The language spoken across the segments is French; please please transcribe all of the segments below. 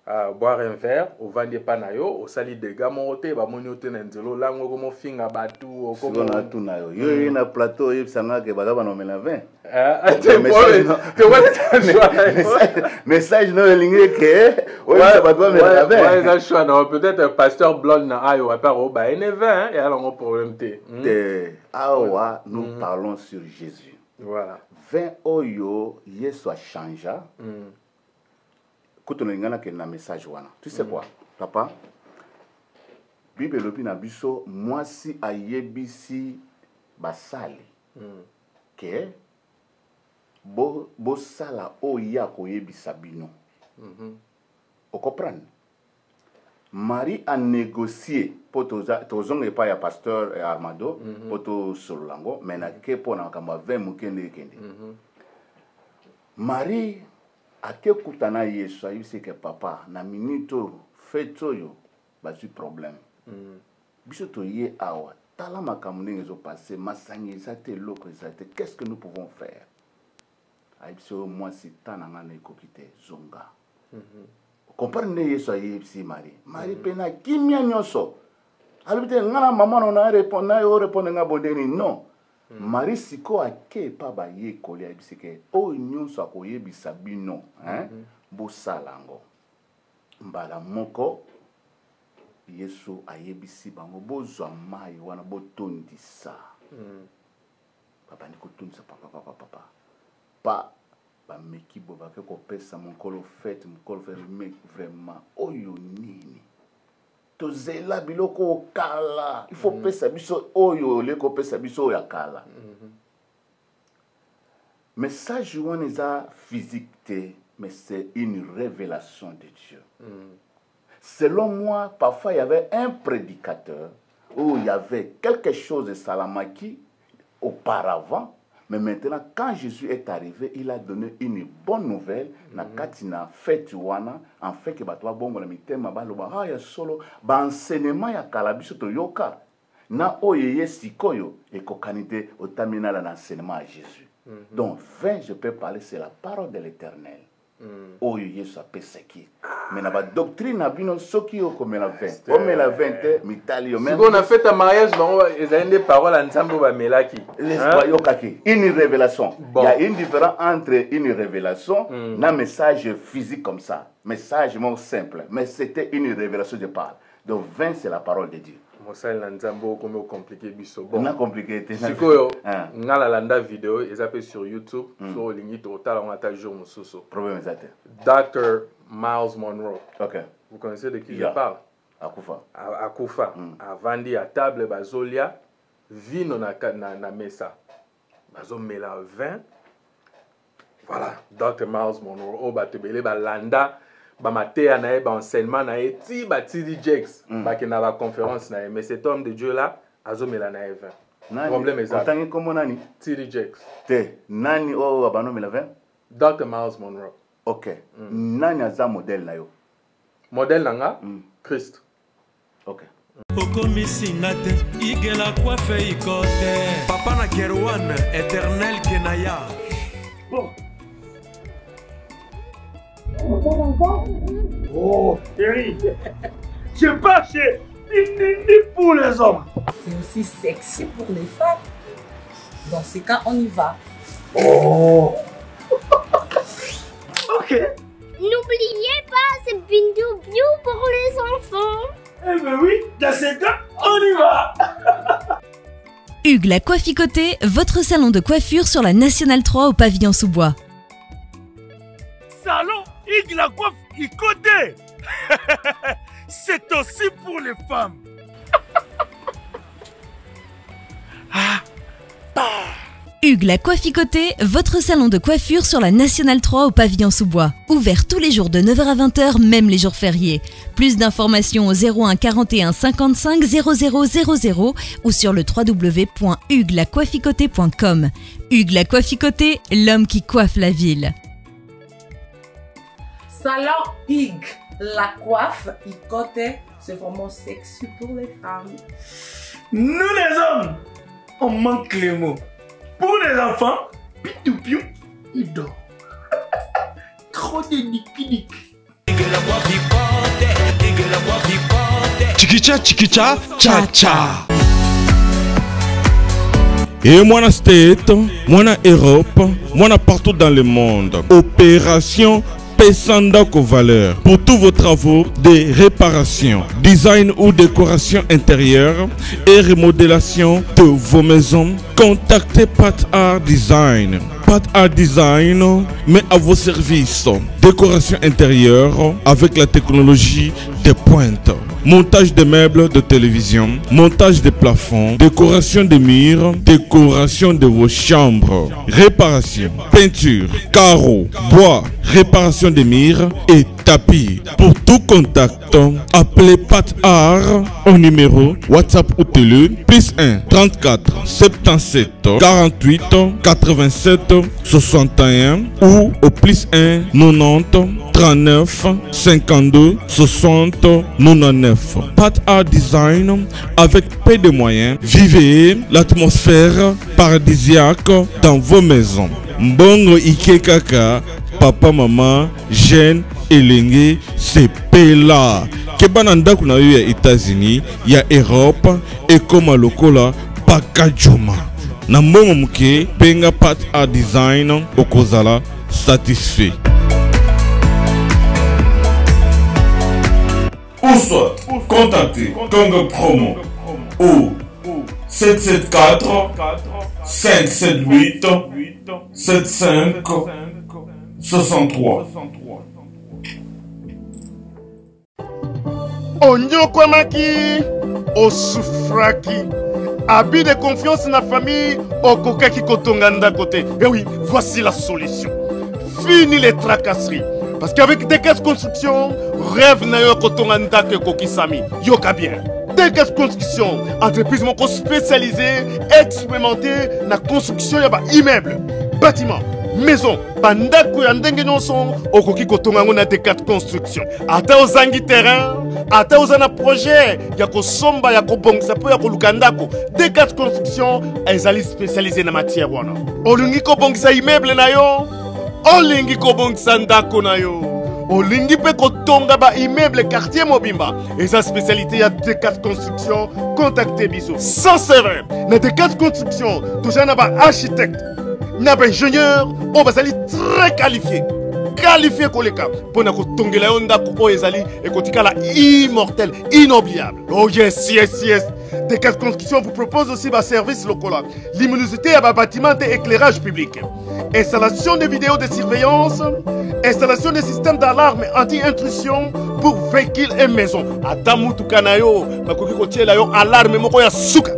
boire un verre, au vendre pas nayo, au sali de gamote, ba moniote nenzelo, lango como finga batu, au comme on a tout nayo. Yo na plateau yip sanga ke baga no mela 20. Message no lingue ke o ça va pas mela 20. Ouais, ça choix non, peut-être un pasteur blond na ayo à part au ba N20 et alors on problème té. Awa nous parlons sur Jésus. Voilà. 20 oyo Yesu a changé. Quand on a un message, tu sais quoi, papa? Bible lobi na biso moi si ayebisi basali ke bo sala oya koyebisa bino. Vous comprenez? Marie a négocié pour tozonge pa ya pasteur Armando pour to sololango mais na ke pona kamba 20 mukende kende. Marie ake kutana Yesu ayise ke papa na minito feto yo basu problème. Biso to ye awa tala makambo ndenge zo passer masangi te loko te qu'est-ce que nous pouvons faire? Ayibso moi si tananga na ekokite zonga. Comprenez Yesu ayibsi Marie. Marie pena kimia nyoso. Alibite ngana mama na répondre nga bodeni non. Marie siko ake pa ba ye koli ayibisike o nyonso akoyebisa bino bo salango. Mbala moko Yesu ayebisi bango bozwa mai wana botondisa. Papa ni kotondisa papa. Pa ba meki bo ba ke ko pesa mon kolo fête mais vraiment oyo nini. Tozela biloko kala. Il faut pesa biso oyo le ko pesa biso ya kala. Message wana eza physique mais c'est une révélation de Dieu. Selon moi, parfois il y avait un prédicateur où il y avait quelque chose de Salamaki auparavant, mais maintenant, quand Jésus est arrivé, il a donné une bonne nouvelle. Na katina fête wana, en fait que batwa bongo na mitema baloba ha ya solo ba enseignement ya kalabiso to yoka na oyeye sikoyo et kokanite otamina la enseignement à Jésus. Donc 20 je peux parler c'est la parole de l'Éternel. Oyo Yesu apesaki. Mais na ba doctrine na bino soki yo komela 20. Komela 20 mitali yo même. Si on a fait un mariage bango ezali des paroles ensemble ba melaki. Une révélation. Il y a une différence entre une révélation et un message physique comme ça. Message simple, mais c'était une révélation de parole. Donc 20 c'est la parole de Dieu. Mosala na nzambo comme compliqué biso. Bon. Na compliqué te. Sikoyo ngala landa vidéo ezapé sur YouTube sur lingi total on attaque jour mususu. Problème exact. Dr. Miles Monroe. OK. Vous connaissez de qui je parle? Akufa. Akufa. Avandi à table bazolia vino na mesa. Bazomela 20. Voilà, Dr. Miles Monroe o batebele balanda ba matéa na ba enseignement na ti ba TD Jakes ba ke na ba conférence na mais cet homme de Dieu là azomela na 20. Problème exact. Otangi komo nani? TD Jakes. Te nani o abanomela 20? Dr. Miles Monroe. OK. Nani aza modèle na yo? Modèle nanga Christ. OK. Okomisi ngate igela kwa fe ikote papa na Kerwan éternel kenaya. Bon. Oh, chérie, je pas chez ni pour les hommes. C'est aussi sexy pour les femmes. Dans ces cas, on y va. Oh. OK. N'oubliez pas, c'est Bindou Bio pour les enfants. Eh ben oui, dans ces cas, on y va. Hugues la Coifficoté, votre salon de coiffure sur la Nationale 3 au pavillon sous-bois. Salon Hugues la Coifficoté. C'est aussi pour les femmes. Hugues la Coifficoté, votre salon de coiffure sur la Nationale 3 au pavillon sous-bois. Ouvert tous les jours de 9h à 20h, même les jours fériés. Plus d'informations au 01 41 55 00 00 ou sur le www.huguelacoifficoté.com. Hugues la Coifficoté, l'homme qui coiffe la ville. Salon Hugues la Coifficoté, c'est vraiment sexy pour les femmes. Nous les hommes, on manque les mots. Pour les enfants, pitou-piou, il dort. Trop de nick-nick. chikicha chikicha cha cha. Et moi na State, moi na Europe, moi na partout dans le monde. Opération Pesandako Valeur. Pour tous vos travaux de réparation, design ou décoration intérieure et remodélation de vos maisons, contactez Pat Art Design. Pat Art Design met à vos services décoration intérieure avec la technologie de pointe. Montage de meubles de télévision, montage de plafonds, décoration des murs, décoration de vos chambres, réparation, peinture, carreaux, bois, réparation des murs et tapis. Pour tout contact, appelez Pat Art au numéro WhatsApp ou télé +1 34 77 48 87 61 ou au +1 90 39 52 60 99. Pat Art Design avec peu de moyens. Vivez l'atmosphère paradisiaque dans vos maisons. Mbongo Ike Kaka, papa, maman, jeune, elenge, c'est pela. Kebananda kuna eu ya États-Unis, ya Europe et comme lokola Pakajuma. Na mbongo muke penga Pat Art Design okozala satisfait. Ou soit contactez Congo Promo au 774 578 75 63. Onyokwamaki, osufraki. Abus de confiance dans la famille, okokaki kotonganda côté. Et oui, voici la solution. Fini les tracasseries. Parce qu'avec Dekes Construction, rêve na yo kotonganda ke kokisami. Yoka bien. Dekes Construction, entreprise moko spécialisée, expérimentée na construction ya ba immeuble, bâtiment, maison, bandako ya ndenge nyonso, okoki kotonga ngo na Dekes Construction. Ata ozangi terrain, ata ozana projet ya kosomba ya kobongisa po ya koluka ndako, Dekes Construction ezali spécialisée na matière wana. Olingi kobongisa immeuble na yo, olingi kobongisa ndako na yo, olingi pe kotonga ba immeuble quartier mobimba. Et sa spécialité ya Dekes Construction, contactez biso. Sans serveur, na Dekes Construction, toujours na ba architecte, na ba ingénieur, on va aller très qualifié. Qualifié koleka pour na kotongela yo ndako po ezali ekotikala immortel, inoubliable. Oh yes, yes, yes. Dekes Construction vous propose aussi des services locaux, luminosité à bâtiment et éclairage public, installation de vidéos de surveillance, installation de systèmes d'alarme anti-intrusion pour véhicules et maisons. Adamu tukanayo, makoki kotiela yo alarme moko ya suka.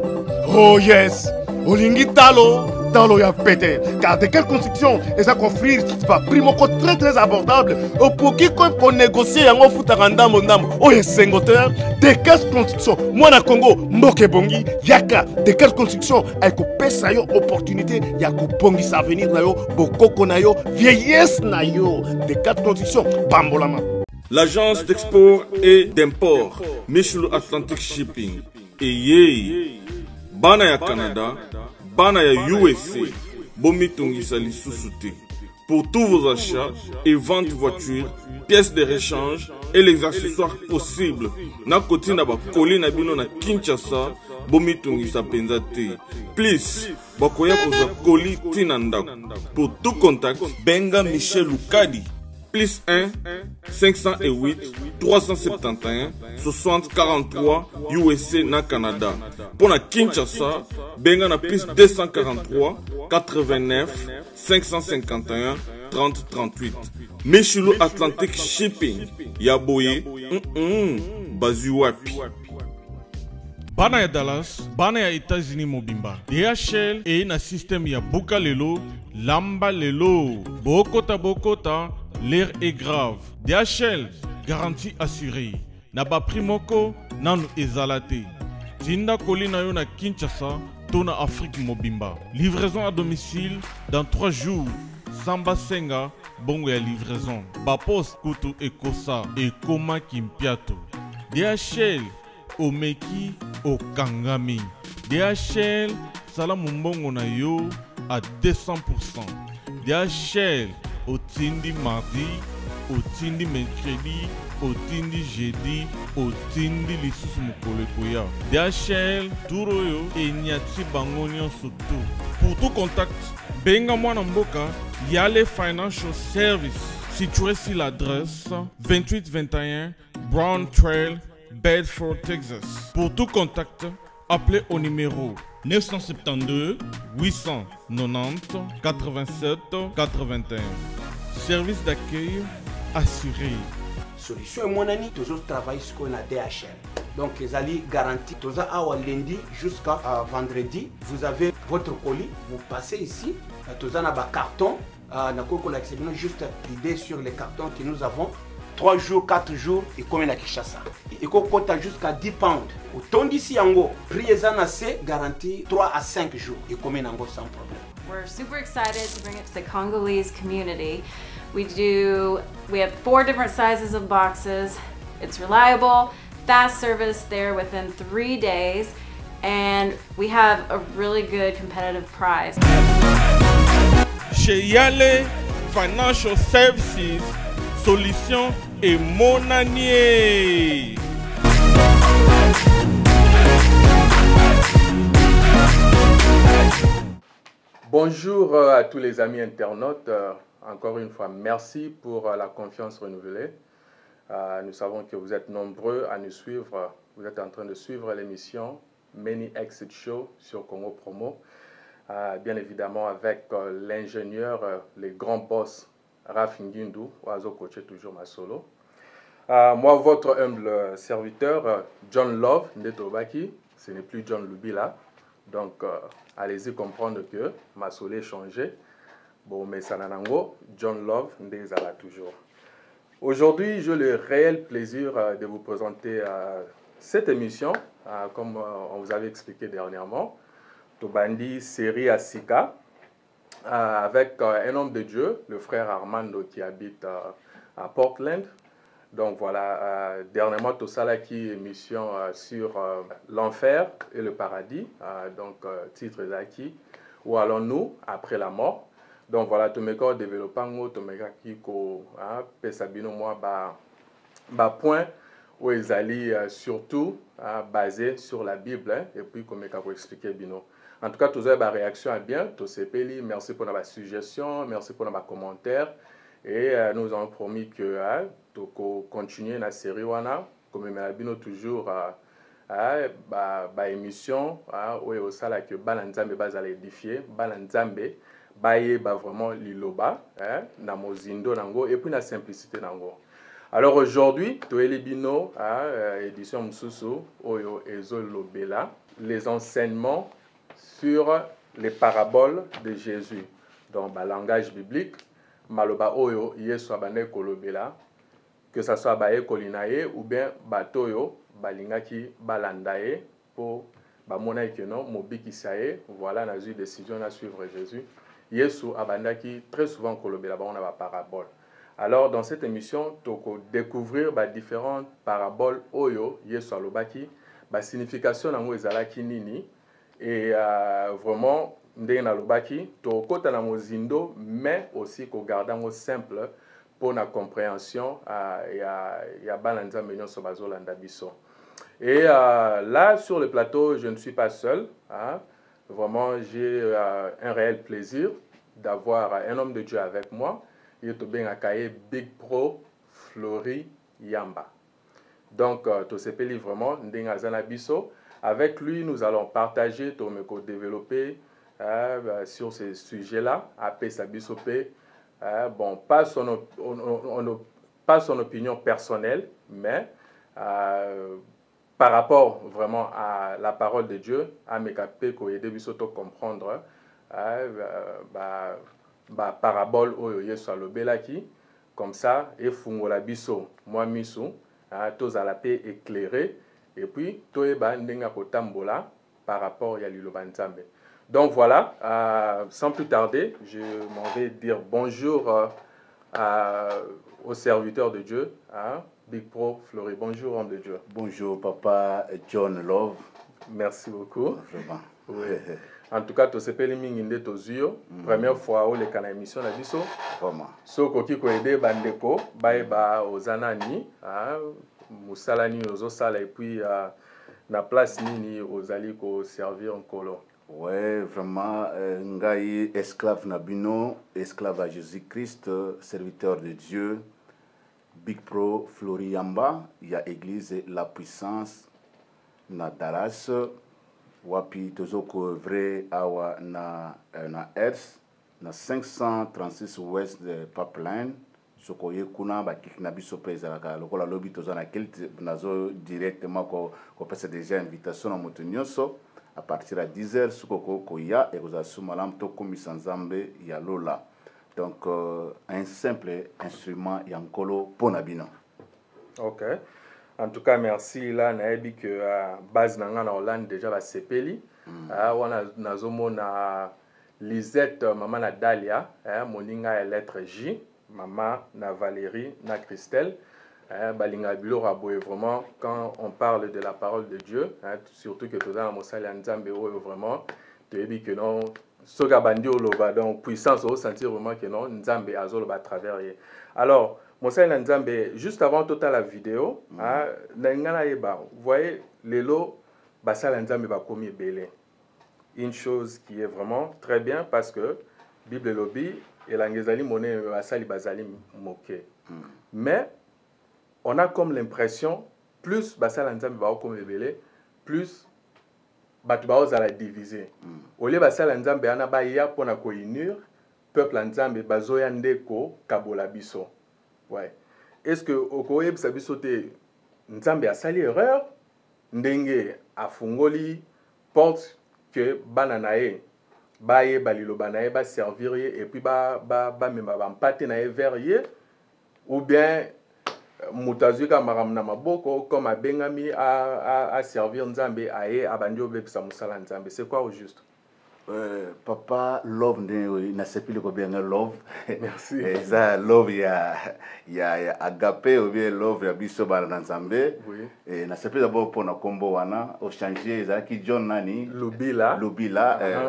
Oh yes, olingi talo ya pété. Car Dekes Construction et ça offrir pas prix moko très abordable. Au pour qui qu'on négocier en futaranda mondam. Oh yes, sengoteur Dekes Construction. Moi na Congo, mboke bongi yaka Dekes Construction avec pesa yo opportunité ya ko bongi sa avenir na yo bokoko na yo vieillesse na yo. Dekes Construction bambolama. L'agence d'export et d'import Michelo Atlantic Shipping et bana ya Canada, bana ya USA, bomitungisa lisusu te. Pour tous vos achats et ventes de voitures, pièces de rechange et les accessoires possibles, na koti na ba koli na bino na Kinshasa, bomitungisa penza te. Please, bakoya koza koli tina ndako. Pour tout contact, benga Michel Lukadi. +1 508 371 60 43 USA na Canada. Pour la Kinshasa, benga na +243 89 551 30 38. Michelo Atlantic Shipping. Yaboye, bazu wapi. Bana ya Dallas, bana ya États-Unis mobimba. DHL et na système ya Buka lelo, lamba lelo. Bokota, l'air est grave. DHL, garantie assurée. Naba primoko, nanu ezalate. Tinda kolina yo na Kinshasa, tona Afrique mobimba. Livraison à domicile dans 3 jours. Samba Senga, bongo ya livraison. Bapos kutu ekosa, ekoma kimpiato. DHL, omeki okangami. DHL, salamu mbongo na yo à 200%. DHL, otindi mardi, otindi mercredi, otindi jeudi otindi lisusu mokolo ekoya. DHL tour oyo enyati bango nyonso tu. Pour tout contact, benga mwana mboka Yale Financial Service, situé sur l'adresse 2821 Brown Trail, Bedford, Texas. Pour tout contact, appelez au numéro 972 890 87 81. Service d'accueil assuré. Solution et mon ami, toujours travaille sur qu'on a DHL. Donc, les alliés garantis, tous à lundi jusqu'à vendredi, vous avez votre colis, vous passez ici, tous en a carton, juste l'idée sur les cartons que nous avons. 3 jours, 4 jours, et comme à Kinshasa. Et qu'on compte jusqu'à 10 pounds. Autant d'ici en haut, prix assez garanti 3 à 5 jours, et comme en haut sans problème. We're super excited to bring it to the Congolese community. We have 4 different sizes of boxes. It's reliable, fast service there within 3 days, and we have a really good competitive price. Chez Yale Financial Services, solution et monanier. Bonjour à tous les amis internautes. Encore une fois, merci pour la confiance renouvelée. Nous savons que vous êtes nombreux à nous suivre. Vous êtes en train de suivre l'émission Many Exit Show sur Congo Promo. Bien évidemment avec l'ingénieur, les grands boss Raf Ngindu, Oazo Coaché toujours ma solo. Moi, votre humble serviteur, John Love Ndetobaki, ce n'est plus John Lubila. Donc, allez-y comprendre que ma solo est changé. Bon, mais ça nanango, John Love Ndezala toujours. Aujourd'hui, j'ai le réel plaisir de vous présenter cette émission, comme on vous avait expliqué dernièrement, Tobandi série Asika, avec un homme de Dieu, le frère Armando qui habite à Portland. Donc voilà, dernièrement, Tosalaki émission sur l'enfer et le paradis, donc titre Zaki, où allons-nous après la mort. Donc voilà, Tomeko développant, Tomeka Kiko, Pesabino, moi, point où ils allaient surtout basé sur la Bible, et puis comme je vais expliquer Bino. En tout cas, tous avez réaction à bien, tous merci pour la suggestion, merci pour les commentaires. Et nous avons promis que nous continuer la série wana, comme nous toujours émission où au sala que balanzambe bazala édifier, balanzambe baye vraiment liloba, na mozindo nango et puis la simplicité nango. Alors aujourd'hui, Toeli Bino édition Msusu oyo ezo lobela, les enseignements sur les paraboles de Jésus dans le langage biblique. Maloba oyo yesu abane kolobela, que ça soit baye kolinaye ou bien batoyo balingaki balandaye pour bamona ikeno mobiki saye. Voilà, na eu décision à suivre Jésus. Yesu abandaki très souvent kolobela ba on a ba parabole. Alors dans cette émission toko découvrir différentes paraboles oyo yesu alobaki, ba signification nango ezalaki nini, et vraiment ndenge nalobaki tokota na mozindo, mais aussi ko gardango simple pour la compréhension ya balanza menyon so bazolanda biso. Et là sur le plateau, je ne suis pas seul, vraiment j'ai un réel plaisir d'avoir un homme de Dieu avec moi. Il est bien accueilli, Big Pro Flori Yamba. Donc to sepeli vraiment ndenge azana biso. Avec lui, nous allons partager, développer sur ces sujets-là, après Sabisopé. Bon, pas son opinion personnelle, mais par rapport vraiment à la parole de Dieu, à mes capés, qu'on aide à comprendre parabole au Yesu alobelaki, comme ça, et fungola biso, moi miso, tous à la paix éclairée. Et puis, toeba ndenga kotambola par rapport à l'Ilobanzambe. Donc voilà, sans plus tarder, je m'en vais dire bonjour aux serviteurs de Dieu, Big Pro Flori. Bonjour, homme de Dieu. Bonjour, papa John Love. Merci beaucoup. Vraiment. Oui. En tout cas, tosepeli mingi nde tozio. Première fois où les kana émission na biso. Vraiment. So koki ko aider bandeko, ba ozanani, musalani ozo sala et puis na place nini ozali ko servir nkolo. Ouais, vraiment, ngai esclave nabino, esclave à Jésus-Christ, serviteur de Dieu. Big Pro Floriamba, il y a église La Puissance na Dallas. Wapi tozoko vrai awa na Ers na 536 ouest de Pipeline. Sokoye kuna ba kiki na biso pesa la lokola lobby tozana quel nazo directement ko pesa déjà invitation na moto nyonso à partir à 10h sukoko koya et vous assumez malam to komisa nzambe ya lola. Donc un simple instrument yankolo ponabino. OK. En tout cas, merci. Là, naebi que base nanga na Hollande déjà va sepeli. Wana nazomona Lisette, maman na Dalia, moninga et lettre J, maman na Valérie, na Christelle. Balinga bilo raboye vraiment quand on parle de la parole de Dieu, surtout que tout dans mosali nzambe vraiment tu dis que non soka bandi oloba donc puissance au sentir vraiment que non nzambe azoloba à travers. Alors mosali nzambe juste avant toute la vidéo na ngana yeba vous voyez lelo basala nzambe ba komi belé. Une chose qui est vraiment très bien parce que Bible lobby et l'angezali moné basali bazali moqué. Mais on a comme l'impression, plus basala nzambe ba comme rebelle, plus batu ba ozala diviser. Ole basala nzambe ana ba ya pona ko unir peuple nzambe bazoya ndeko kabola biso. Ouais. Est-ce que okoye biso te nzambe asali erreur ndenge afungoli porte que bananae baye balilo banae ba servir et puis ba mema ba mpate na vers ye ou bien mutazuka maramna maboko comme abengami à servir nzambe aye abandio bepsa musala nzambe. C'est quoi au juste? Papa love na sepile ko bien love. Merci. Ça love ya agape ou bien love ya biso bana nzambe. Oui. Et na sepile d'abord pour na combo wana au changer ça qui John nani Lubila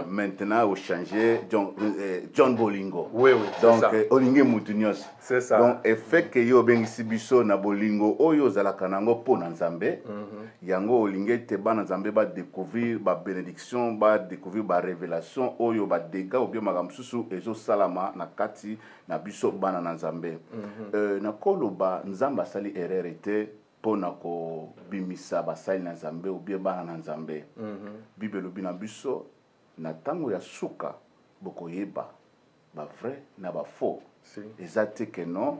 maintenant au changer John Bolingo. Oui oui. Donc olinge mutunios. C'est ça. Donc effet que yo bengisi biso na Bolingo oyo zalaka nango po na nzambe. Yango olinge te bana nzambe ba découvrir ba bénédiction ba découvrir ba révélation oyo ba dégâts ou bien magamsusu ezo salama na kati na biso bana na nzambe. Na koloba nzamba sali erreur était pona ko bimisa basali na nzambe ou bien bana na nzambe. Bible lobi na biso na tango ya suka bokoyeba ba vrai na ba faux. Exacte que non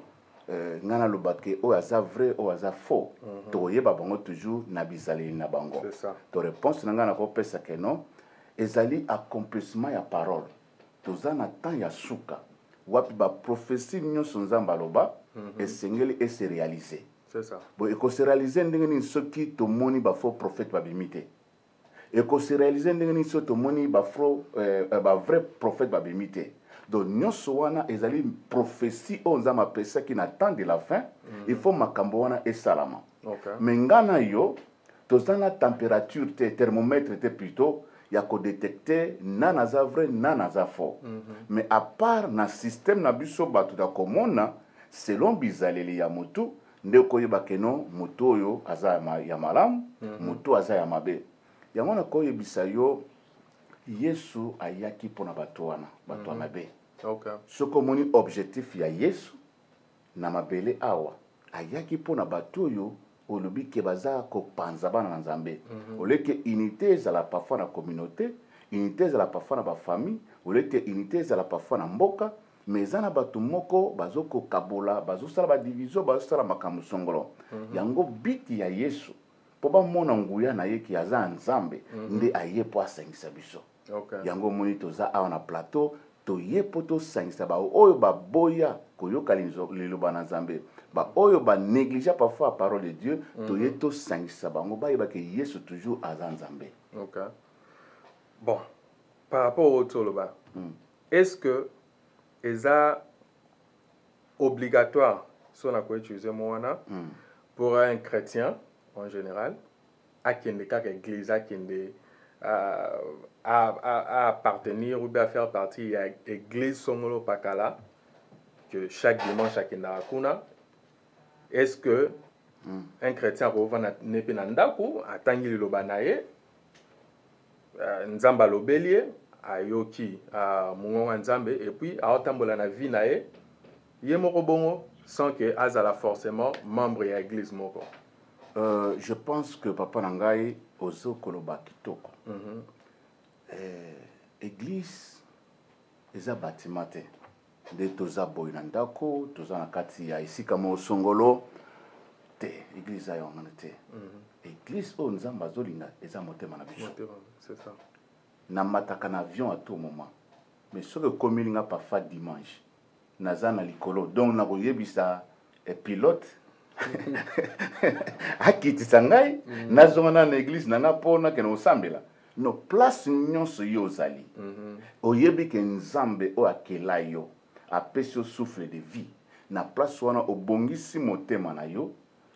ngana lobake o aza vrai o aza faux. Toyeba bango toujours na bizali na bango. C'est ça. To réponse na ngana ko pesa que non ezali accomplissement ya parole. Toza na temps ya suka wapi ba prophétie nyonso nzamba loba esengeli et se réaliser. C'est ça. Bon et ko se réaliser ndenge ni soki to moni ba faux prophète ba bimité. Et ko se réaliser ndenge ni soki to moni ba faux ba vrai prophète ba bimité. Donc nyonso wana ezali prophétie o nzamba pesa ki na temps de la fin, il faut makambo wana esalama. Okay. Mais ngana yo toza na température te thermomètre te plutôt ya ko détecter nana za vrai nana za faux. Mais à part na système na biso batu da komona selon bizaleli ya mutu ndeko yeba keno mutu oyo aza ya malamu mutu aza ya mabe. Yango na ko yebisa yo Yesu ayaki pona batu wana batu mabe. Okay. Soko moni objectif ya Yesu na mabele awa ayaki pona batu oyo olobi ke baza ko panza bana na nzambe. Oleke unité za la parfois na communauté, unité za la parfois na ba famille, oleke unité za la parfois na mboka, mais za na batu moko bazoko kabola, bazosala ba division, bazosala makambo songolo. Yango biti ya Yesu po ba mona nguya na ye ki aza nzambe nde aye po asangisa biso. Okay. Yango moni toza awa na plateau to ye po to sangisa ba oyo ba boya koyoka liloba na nzambe. Ba oyo ba négliger parfois la parole de Dieu to ye to sangisa bango ba yeba ke Yesu toujours aza nzambe. OK. Bon, par rapport au toloba, est-ce que eza obligatoire si on a quoi utiliser moana pour un chrétien en général à kende kaka église à kende à appartenir ou bien à faire partie de l'église Songolo Pakala, que chaque dimanche à Kendarakuna, est-ce que un chrétien revient à Nepenandaku, à Tangi Lobanaye, Nzamba Lobelie, à Yoki, à Mungonga Nzambe, et puis à Otambola na Vinae, Yemoko Bongo, sans que Azala forcément membre de l'église Moko. Je pense que Papa Nangai, Ozo Koloba Kitoko. Église, ils ont bâtiment. De Toza Boynandako, Toza Nakati, ici comme au Songolo, église a été. Église, on nous a mazolina, ils ont monté manabicho. C'est ça. Namataka un avion à tout moment. Mais ce que commune n'a pas fait dimanche, Nazana Likolo, donc n'a pas un pilote. Akiti Sangai, Nazona l'église, Nana Pona, qui nous semble. No place nyonso yo zali. Oyebi ke nzambe o akela yo, apesi yo souffle de vie. Na place wana obongisi motema na yo,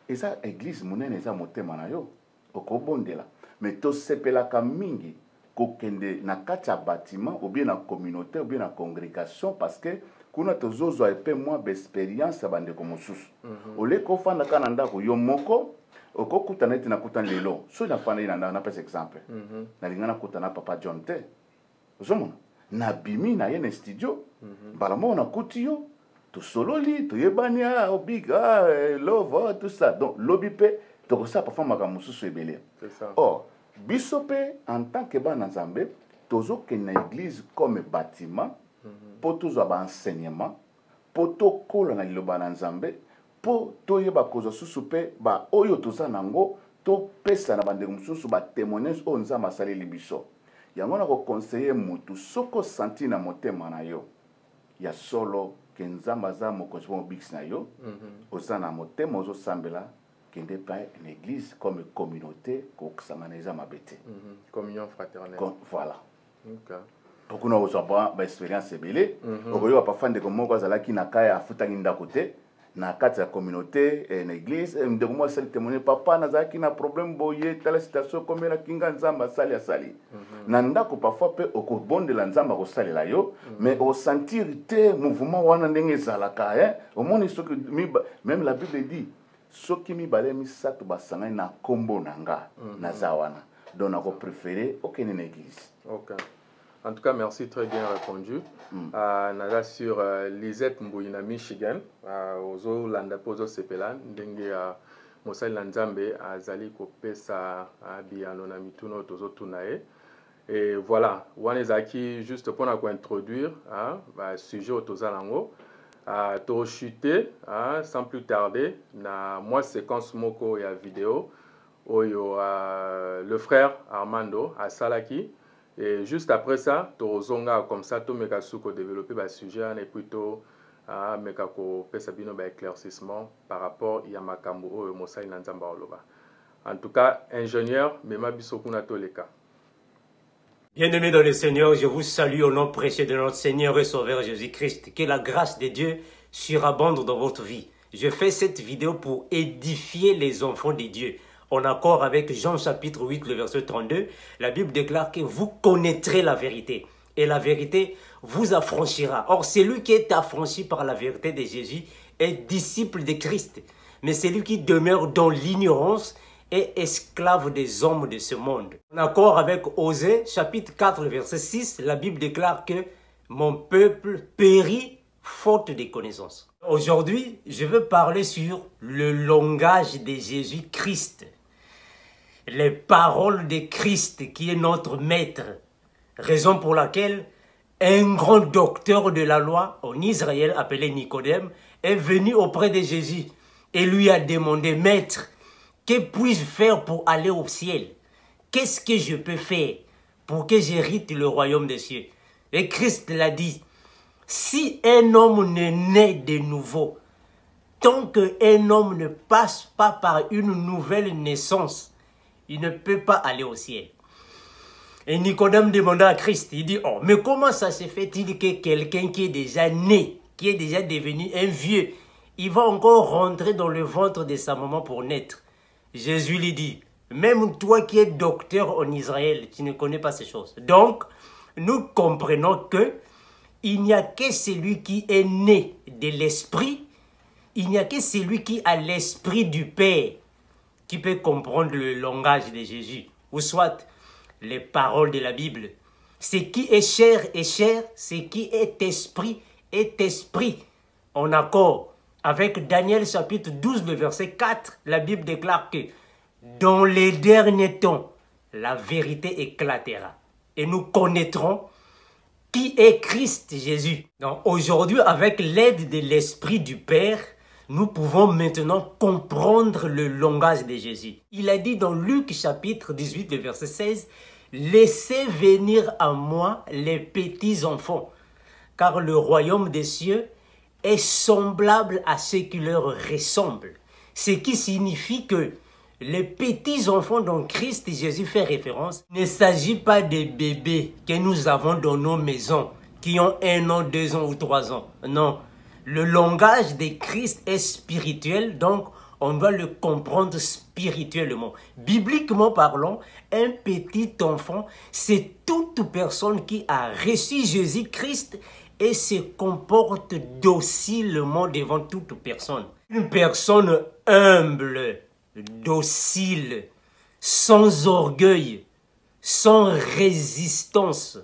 eza église monene eza motema na yo, okobondela. Mais to sepelaka mingi kokende na kati ya bâtiment ou bien na communauté ou bien na congrégation parce que kuna tozozwa epe mwa b'expérience ya bandeko mosusu. Ole kofanda kana ndako yo moko okokutana ete nakutana lelo so nafanda ina napesa exemple nalingana kutana papa John te ozomona nabimi na ye na studio mbala moko nakuti yo tosololi toyebani obig love tout ça donc lobi mpe tokosala parfois makambo mosusu ebele. Or biso mpe en tant que bana nzambe tozokende na église comme bâtiment mpo tozwa baenseignement mpo tokola na liloba na nzambe po toyeba kozwa susu pe ba oyo toza nango to pesa na bandeko mosusu ba témoignage o nzambe asaleli biso yango na ko conseiller mutu soko senti na motema na yo ya solo ke nzambe aza mokonzi mo bix na yo oza na motema ozo sambela kende pa une église comme communauté ko kusangana eza mabete communion fraternelle voilà. Okay. Beaucoup na ozwa ba expérience ebele okoyoka pa fande ko moko azalaki na kaya afutangi ndako te na kati ya communauté na église ndeko mo asali témoigner papa nazalaki na problème boye tala situation komela kinga nzamba asali asali na ndako parfois pe okobondela nzamba kosalela yo mais au sentir te mouvement wana ndenge ezalaka au moins ce que même la Bible dit soki mibale misato basangani na kombo nanga na zawana donc nako préféré aucune église. OK. En tout cas, merci, très bien répondu. Naga sur Lisette Mbouina, Michigan, Ozo Landa Pozo Sepelan, Ndenge Mosai Lanzambe, Azali Kopesa, Biano Namituno, Tozo Tunae. Et voilà, Wanezaki, juste pour introduire le sujet au Tozalango, to chuter, sans plus tarder, na moi séquence moko ya vidéo, oyo le frère Armando à Salaki. Et juste après ça, Torozonga comme ça, tout meka suko développer le sujet et plutôt meka ko pesa bino ba éclaircissement par rapport à makambo o Mosai Nzamba oloba. En tout cas, ingénieur, mema bisokuna toleka. Bien-aimés dans le Seigneur, je vous salue au nom précieux de notre Seigneur et Sauveur Jésus-Christ. Que la grâce de Dieu surabonde dans votre vie. Je fais cette vidéo pour édifier les enfants de Dieu. En accord avec Jean chapitre 8, le verset 32, la Bible déclare que vous connaîtrez la vérité. Et la vérité vous affranchira. Or, celui qui est affranchi par la vérité de Jésus est disciple de Christ. Mais celui qui demeure dans l'ignorance est esclave des hommes de ce monde. En accord avec Osée, chapitre 4, le verset 6, la Bible déclare que mon peuple périt faute de connaissances. Aujourd'hui, je veux parler sur le langage de Jésus-Christ. Les paroles de Christ qui est notre maître. Raison pour laquelle un grand docteur de la loi en Israël appelé Nicodème est venu auprès de Jésus et lui a demandé, maître, que puis-je faire pour aller au ciel? Qu'est-ce que je peux faire pour que j'hérite le royaume des cieux? Et Christ l'a dit, si un homme ne naît de nouveau, tant qu'un homme ne passe pas par une nouvelle naissance, il ne peut pas aller au ciel. Et Nicodème demanda à Christ, il dit, oh, mais comment ça se fait-il que quelqu'un qui est déjà né, qui est déjà devenu un vieux, il va encore rentrer dans le ventre de sa maman pour naître? Jésus lui dit, Même toi qui es docteur en Israël, tu ne connais pas ces choses. Donc, nous comprenons que il n'y a que celui qui est né de l'esprit, il n'y a que celui qui a l'esprit du Père qui peut comprendre le langage de Jésus, ou soit les paroles de la Bible. Ce qui est chair est chair, ce qui est esprit, en accord avec Daniel chapitre 12, le verset 4, la Bible déclare que dans les derniers temps, la vérité éclatera et nous connaîtrons qui est Christ Jésus. Donc aujourd'hui, avec l'aide de l'Esprit du Père, nous pouvons maintenant comprendre le langage de Jésus. Il a dit dans Luc chapitre 18, le verset 16, « Laissez venir à moi les petits enfants, car le royaume des cieux est semblable à ceux qui leur ressemblent. » Ce qui signifie que les petits enfants dont Christ Jésus fait référence, il ne s'agit pas des bébés que nous avons dans nos maisons, qui ont 1 an, 2 ans ou 3 ans. Non, le langage de Christ est spirituel, donc on doit le comprendre spirituellement. Bibliquement parlant, un petit enfant, c'est toute personne qui a reçu Jésus-Christ et se comporte docilement devant toute personne. Une personne humble, docile, sans orgueil, sans résistance.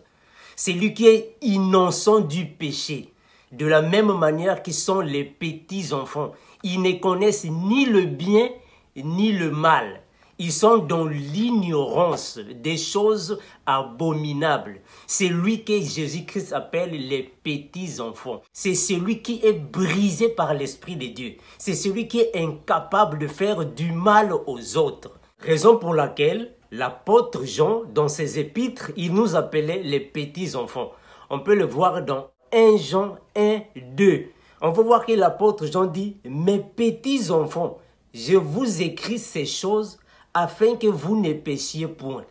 C'est lui qui est innocent du péché. De la même manière qu'ils sont les petits enfants. Ils ne connaissent ni le bien ni le mal. Ils sont dans l'ignorance des choses abominables. C'est lui que Jésus-Christ appelle les petits enfants. C'est celui qui est brisé par l'Esprit de Dieu. C'est celui qui est incapable de faire du mal aux autres. Raison pour laquelle l'apôtre Jean, dans ses épîtres, il nous appelait les petits enfants. On peut le voir dans 1 Jean 1, 2. On va voir que l'apôtre Jean dit « Mes petits enfants, je vous écris ces choses afin que vous ne péchiez point. »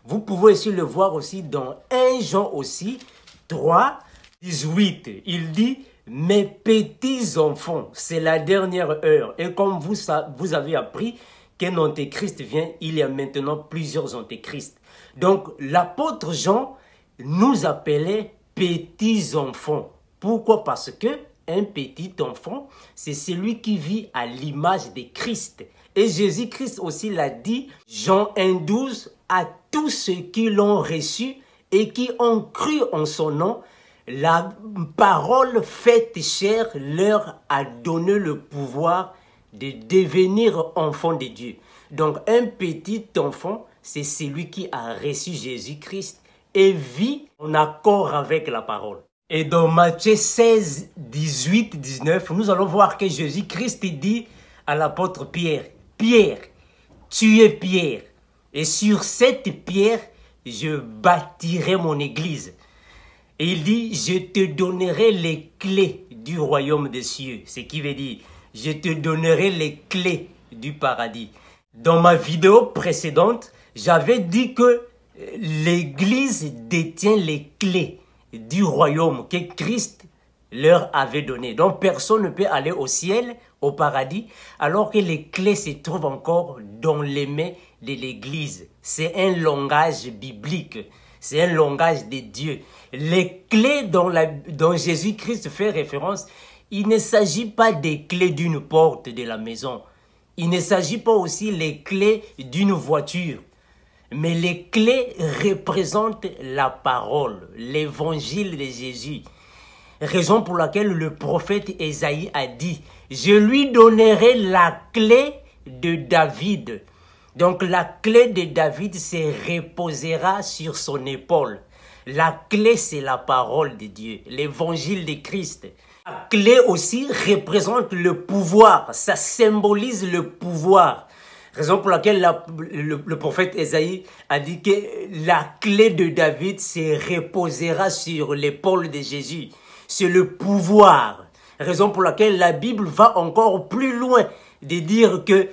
Vous pouvez aussi le voir aussi dans 1 Jean aussi, 3, 18. Il dit « Mes petits enfants, c'est la dernière heure. » Et comme vous avez appris qu'un antéchrist vient, il y a maintenant plusieurs antéchrists. Donc l'apôtre Jean nous appelait petits enfants. Pourquoi? Parce que un petit enfant, c'est celui qui vit à l'image de Christ. Et Jésus-Christ aussi l'a dit, Jean 1,12, à tous ceux qui l'ont reçu et qui ont cru en son nom, la parole faite chair leur a donné le pouvoir de devenir enfant de Dieu. Donc un petit enfant, c'est celui qui a reçu Jésus-Christ et vit en accord avec la parole. Et dans Matthieu 16, 18, 19, nous allons voir que Jésus-Christ dit à l'apôtre Pierre, « Pierre, tu es Pierre, et sur cette pierre, je bâtirai mon église. » Et il dit, « Je te donnerai les clés du royaume des cieux. » Ce qui veut dire, « Je te donnerai les clés du paradis. » Dans ma vidéo précédente, j'avais dit que l'église détient les clés du royaume que Christ leur avait donné. Donc personne ne peut aller au ciel, au paradis, alors que les clés se trouvent encore dans les mains de l'église. C'est un langage biblique, c'est un langage de Dieu. Les clés dont Jésus-Christ fait référence, il ne s'agit pas des clés d'une porte de la maison. Il ne s'agit pas aussi les clés d'une voiture. Mais les clés représentent la parole, l'évangile de Jésus. Raison pour laquelle le prophète Ésaïe a dit, « Je lui donnerai la clé de David. » Donc la clé de David se reposera sur son épaule. La clé, c'est la parole de Dieu, l'évangile de Christ. La clé aussi représente le pouvoir, ça symbolise le pouvoir. Raison pour laquelle le prophète Ésaïe a dit que la clé de David se reposera sur l'épaule de Jésus. C'est le pouvoir. Raison pour laquelle la Bible va encore plus loin de dire que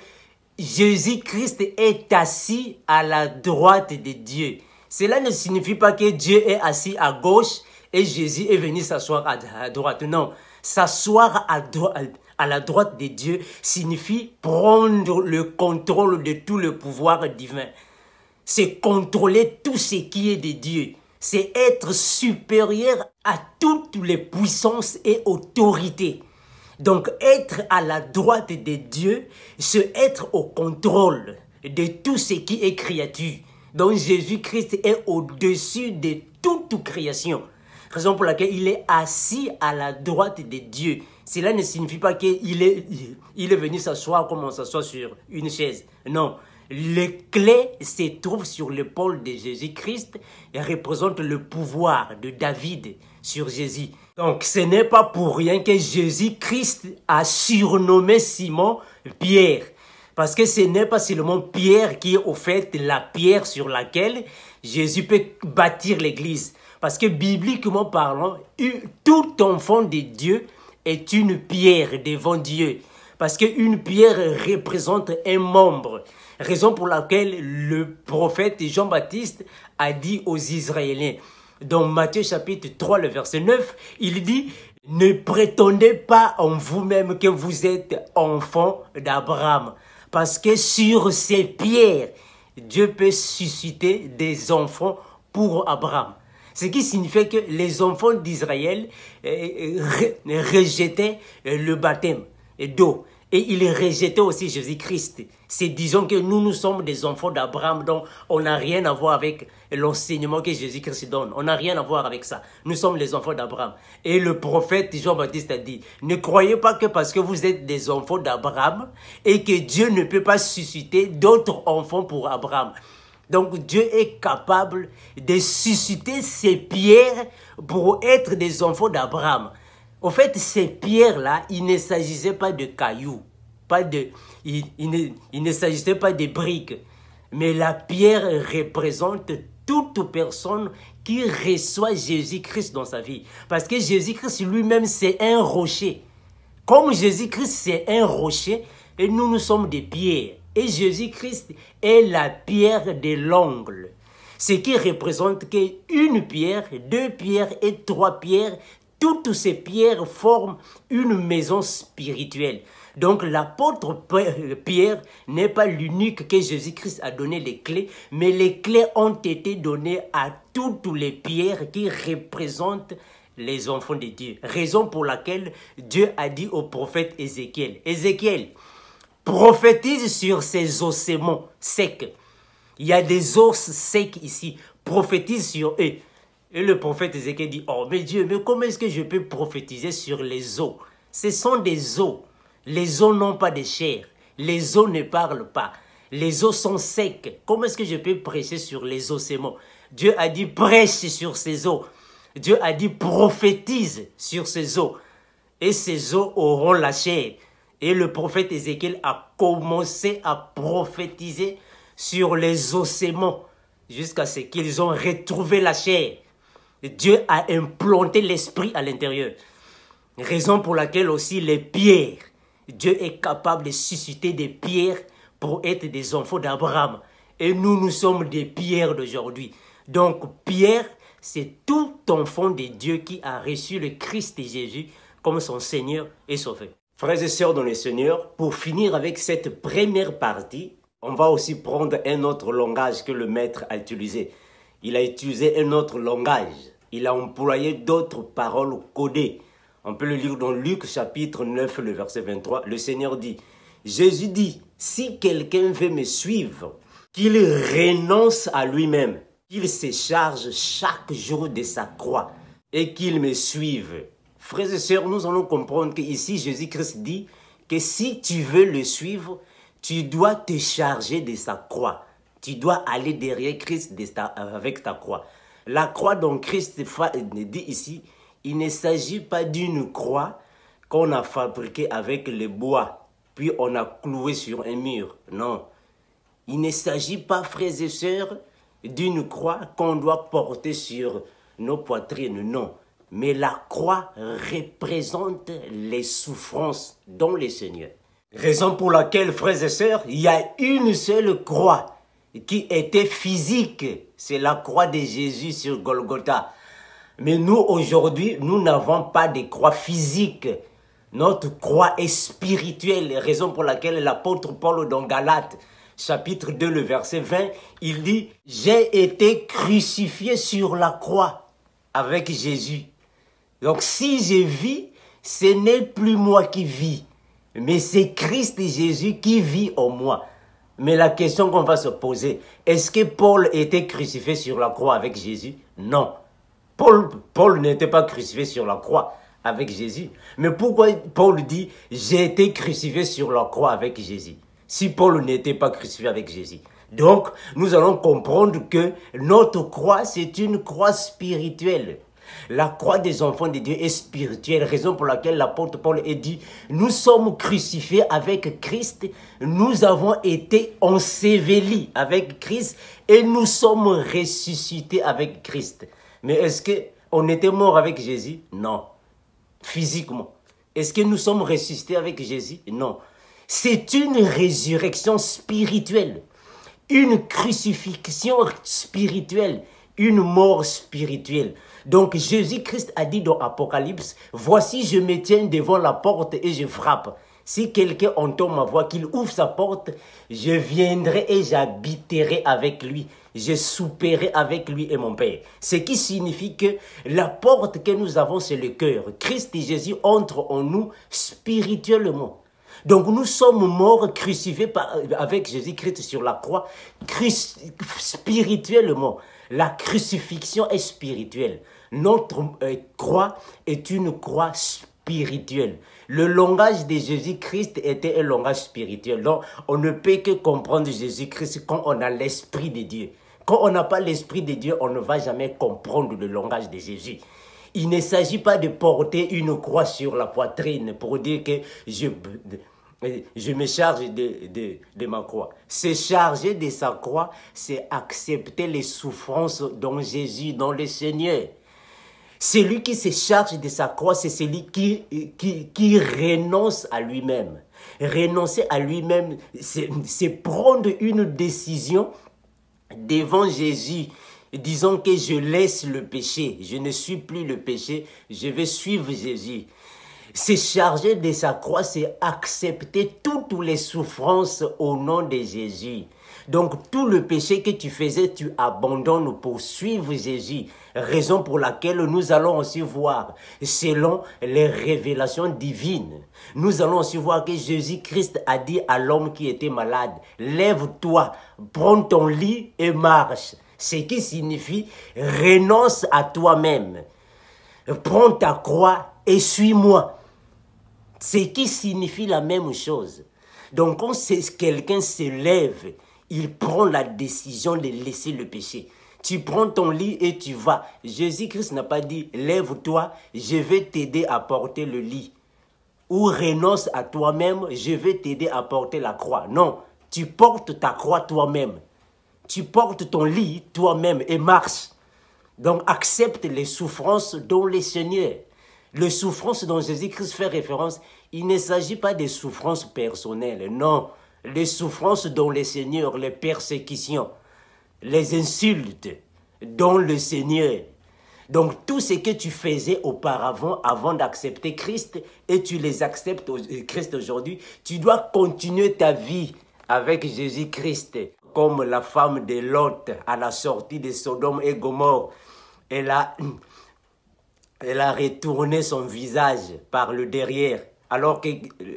Jésus-Christ est assis à la droite de Dieu. Cela ne signifie pas que Dieu est assis à gauche et Jésus est venu s'asseoir à droite. Non, s'asseoir à la droite de Dieu signifie prendre le contrôle de tout le pouvoir divin. C'est contrôler tout ce qui est de Dieu. C'est être supérieur à toutes les puissances et autorités. Donc être à la droite de Dieu, c'est être au contrôle de tout ce qui est créature. Donc Jésus-Christ est au-dessus de toute création. Raison pour laquelle il est assis à la droite de Dieu. Cela ne signifie pas qu'il est venu s'asseoir comme on s'assoit sur une chaise. Non. Les clés se trouvent sur l'épaule de Jésus-Christ et représentent le pouvoir de David sur Jésus. Donc ce n'est pas pour rien que Jésus-Christ a surnommé Simon Pierre. Parce que ce n'est pas seulement Pierre qui est au fait la pierre sur laquelle Jésus peut bâtir l'église. Parce que bibliquement parlant, tout enfant de Dieu est une pierre devant Dieu. Parce qu'une pierre représente un membre. Raison pour laquelle le prophète Jean-Baptiste a dit aux Israéliens, dans Matthieu chapitre 3, le verset 9, il dit « Ne prétendez pas en vous-même que vous êtes enfants d'Abraham. » Parce que sur ces pierres, Dieu peut susciter des enfants pour Abraham. Ce qui signifie que les enfants d'Israël rejetaient le baptême d'eau. Et ils rejetaient aussi Jésus-Christ. C'est disons que nous sommes des enfants d'Abraham, donc on n'a rien à voir avec l'enseignement que Jésus-Christ donne. On n'a rien à voir avec ça. Nous sommes les enfants d'Abraham. Et le prophète Jean-Baptiste a dit, ne croyez pas que parce que vous êtes des enfants d'Abraham et que Dieu ne peut pas susciter d'autres enfants pour Abraham. Donc Dieu est capable de susciter ces pierres pour être des enfants d'Abraham. Au fait, ces pierres-là, il ne s'agissait pas de cailloux, il ne s'agissait pas de briques, mais la pierre représente toute personne qui reçoit Jésus-Christ dans sa vie. Parce que Jésus-Christ lui-même, c'est un rocher. Comme Jésus-Christ, c'est un rocher, et nous sommes des pierres. Et Jésus-Christ est la pierre de l'angle. Ce qui représente qu'une pierre, 2 pierres et 3 pierres, toutes ces pierres forment une maison spirituelle. Donc l'apôtre Pierre n'est pas l'unique que Jésus-Christ a donné les clés, mais les clés ont été données à toutes les pierres qui représentent les enfants de Dieu. Raison pour laquelle Dieu a dit au prophète Ézéchiel, « Ézéchiel, prophétise sur ces ossements secs. » Il y a des os secs ici. Prophétise sur eux. Et le prophète Ézéchiel dit, « Oh, mais Dieu, mais comment est-ce que je peux prophétiser sur les os? Ce sont des os. Les os n'ont pas de chair. Les os ne parlent pas. Les os sont secs. Comment est-ce que je peux prêcher sur les ossements? » Dieu a dit, « Prêche sur ces os. » Dieu a dit, « Prophétise sur ces os. » Et ces os auront la chair. Et le prophète Ézéchiel a commencé à prophétiser sur les ossements jusqu'à ce qu'ils ont retrouvé la chair. Dieu a implanté l'esprit à l'intérieur. Raison pour laquelle aussi les pierres, Dieu est capable de susciter des pierres pour être des enfants d'Abraham. Et nous sommes des pierres d'aujourd'hui. Donc Pierre, c'est tout enfant de Dieu qui a reçu le Christ Jésus comme son Seigneur et Sauveur. Frères et sœurs dans le Seigneur, pour finir avec cette première partie, on va aussi prendre un autre langage que le maître a utilisé. Il a utilisé un autre langage. Il a employé d'autres paroles codées. On peut le lire dans Luc chapitre 9, le verset 23. Le Seigneur dit, Jésus dit, si quelqu'un veut me suivre, qu'il renonce à lui-même, qu'il se charge chaque jour de sa croix et qu'il me suive. Frères et sœurs, nous allons comprendre qu'ici, Jésus-Christ dit que si tu veux le suivre, tu dois te charger de sa croix. Tu dois aller derrière Christ avec ta croix. La croix dont Christ dit ici, il ne s'agit pas d'une croix qu'on a fabriquée avec le bois, puis on a cloué sur un mur. Non. Il ne s'agit pas, frères et sœurs, d'une croix qu'on doit porter sur nos poitrines. Non. Mais la croix représente les souffrances dans le Seigneur. Raison pour laquelle, frères et sœurs, il y a une seule croix qui était physique. C'est la croix de Jésus sur Golgotha. Mais nous, aujourd'hui, nous n'avons pas de croix physique. Notre croix est spirituelle, raison pour laquelle l'apôtre Paul dans Galates, chapitre 2, le verset 20, il dit « J'ai été crucifié sur la croix avec Jésus. » Donc si je vis, ce n'est plus moi qui vis, mais c'est Christ Jésus qui vit en moi. Mais la question qu'on va se poser, est-ce que Paul était crucifié sur la croix avec Jésus? Non. Paul n'était pas crucifié sur la croix avec Jésus. Mais pourquoi Paul dit « J'ai été crucifié sur la croix avec Jésus » si Paul n'était pas crucifié avec Jésus? Donc, nous allons comprendre que notre croix, c'est une croix spirituelle. La croix des enfants de Dieu est spirituelle, raison pour laquelle l'apôtre Paul a dit « Nous sommes crucifiés avec Christ, nous avons été ensevelis avec Christ et nous sommes ressuscités avec Christ. » Mais est-ce qu'on était mort avec Jésus? Non. Physiquement. Est-ce que nous sommes ressuscités avec Jésus? Non. C'est une résurrection spirituelle, une crucifixion spirituelle, une mort spirituelle. Donc Jésus-Christ a dit dans Apocalypse, « Voici, je me tiens devant la porte et je frappe. Si quelqu'un entend ma voix, qu'il ouvre sa porte, je viendrai et j'habiterai avec lui. Je souperai avec lui et mon Père. » Ce qui signifie que la porte que nous avons, c'est le cœur. Christ et Jésus entrent en nous spirituellement. Donc nous sommes morts, crucifiés avec Jésus-Christ sur la croix, spirituellement. La crucifixion est spirituelle. Notre croix est une croix spirituelle. Le langage de Jésus-Christ était un langage spirituel. Donc on ne peut que comprendre Jésus-Christ quand on a l'Esprit de Dieu. Quand on n'a pas l'Esprit de Dieu, on ne va jamais comprendre le langage de Jésus. Il ne s'agit pas de porter une croix sur la poitrine pour dire que je me charge de ma croix. Se charger de sa croix, c'est accepter les souffrances dont Jésus, dans le Seigneur. Celui qui se charge de sa croix, c'est celui qui renonce à lui-même. Renoncer à lui-même, c'est prendre une décision devant Jésus, disons que je laisse le péché, je ne suis plus le péché, je vais suivre Jésus. Se charger de sa croix, c'est accepter toutes les souffrances au nom de Jésus. Donc tout le péché que tu faisais, tu abandonnes pour suivre Jésus. Raison pour laquelle nous allons aussi voir, selon les révélations divines, nous allons aussi voir que Jésus-Christ a dit à l'homme qui était malade, « Lève-toi, prends ton lit et marche ». Ce qui signifie « renonce à toi-même, prends ta croix et suis-moi ». Ce qui signifie la même chose. Donc quand quelqu'un se lève, il prend la décision de laisser le péché. Tu prends ton lit et tu vas. Jésus-Christ n'a pas dit, lève-toi, je vais t'aider à porter le lit. Ou renonce à toi-même, je vais t'aider à porter la croix. Non, tu portes ta croix toi-même. Tu portes ton lit toi-même et marche. Donc accepte les souffrances dont le Seigneur. Les souffrances dont Jésus-Christ fait référence, il ne s'agit pas des souffrances personnelles, non. Les souffrances dont le Seigneur, les persécutions, les insultes dont le Seigneur. Donc tout ce que tu faisais auparavant, avant d'accepter Christ, et tu les acceptes Christ aujourd'hui, tu dois continuer ta vie avec Jésus-Christ. Comme la femme de Lot à la sortie de Sodome et Gomorrhe, elle a retourné son visage par le derrière, alors que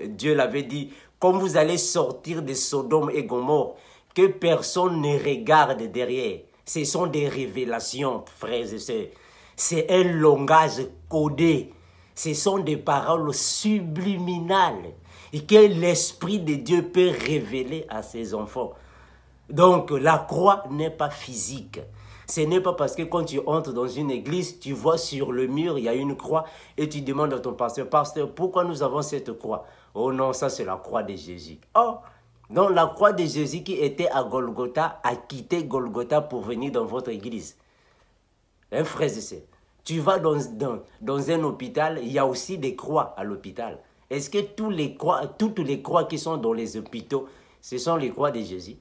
Dieu l'avait dit, quand vous allez sortir de Sodome et Gomorrhe, que personne ne regarde derrière. Ce sont des révélations, frères et sœurs. C'est un langage codé. Ce sont des paroles subliminales et que l'Esprit de Dieu peut révéler à ses enfants. Donc, la croix n'est pas physique. Ce n'est pas parce que quand tu entres dans une église, tu vois sur le mur, il y a une croix et tu demandes à ton pasteur, « Pasteur, pourquoi nous avons cette croix ?» « Oh non, ça c'est la croix de Jésus. » Oh, donc la croix de Jésus qui était à Golgotha a quitté Golgotha pour venir dans votre église. Hein, frères et sœurs, tu vas dans un hôpital, il y a aussi des croix à l'hôpital. Est-ce que toutes les croix qui sont dans les hôpitaux, ce sont les croix de Jésus?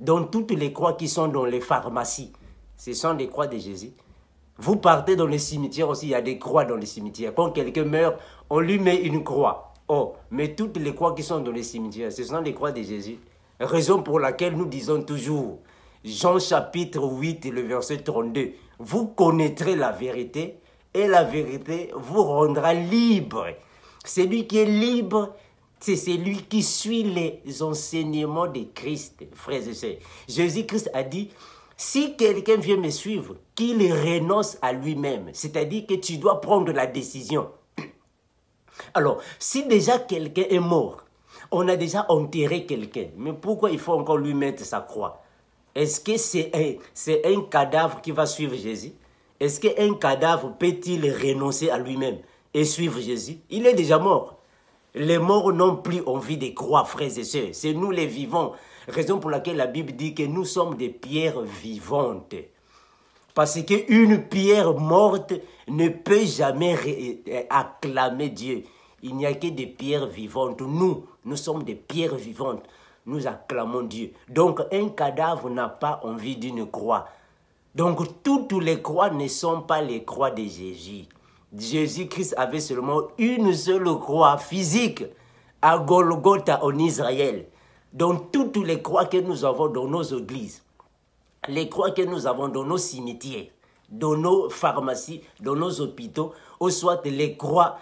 Donc toutes les croix qui sont dans les pharmacies, ce sont des croix de Jésus. Vous partez dans les cimetières aussi, il y a des croix dans les cimetières. Quand quelqu'un meurt, on lui met une croix. Oh, mais toutes les croix qui sont dans les cimetières, ce sont les croix de Jésus. Raison pour laquelle nous disons toujours, Jean chapitre 8, le verset 32, vous connaîtrez la vérité et la vérité vous rendra libre. Celui qui est libre, c'est celui qui suit les enseignements de Christ, frères et sœurs. Jésus-Christ a dit, si quelqu'un vient me suivre, qu'il renonce à lui-même. C'est-à-dire que tu dois prendre la décision. Alors, si déjà quelqu'un est mort, on a déjà enterré quelqu'un, mais pourquoi il faut encore lui mettre sa croix? Est-ce que c'est un cadavre qui va suivre Jésus? Est-ce qu'un cadavre peut-il renoncer à lui-même et suivre Jésus? Il est déjà mort. Les morts n'ont plus envie de croire, frères et sœurs. C'est nous les vivants. Raison pour laquelle la Bible dit que nous sommes des pierres vivantes. Parce qu'une pierre morte ne peut jamais acclamer Dieu. Il n'y a que des pierres vivantes. Nous sommes des pierres vivantes. Nous acclamons Dieu. Donc un cadavre n'a pas envie d'une croix. Donc toutes les croix ne sont pas les croix de Jésus. Jésus-Christ avait seulement une seule croix physique à Golgotha en Israël. Donc toutes les croix que nous avons dans nos églises, les croix que nous avons dans nos cimetières, dans nos pharmacies, dans nos hôpitaux, ou soit les croix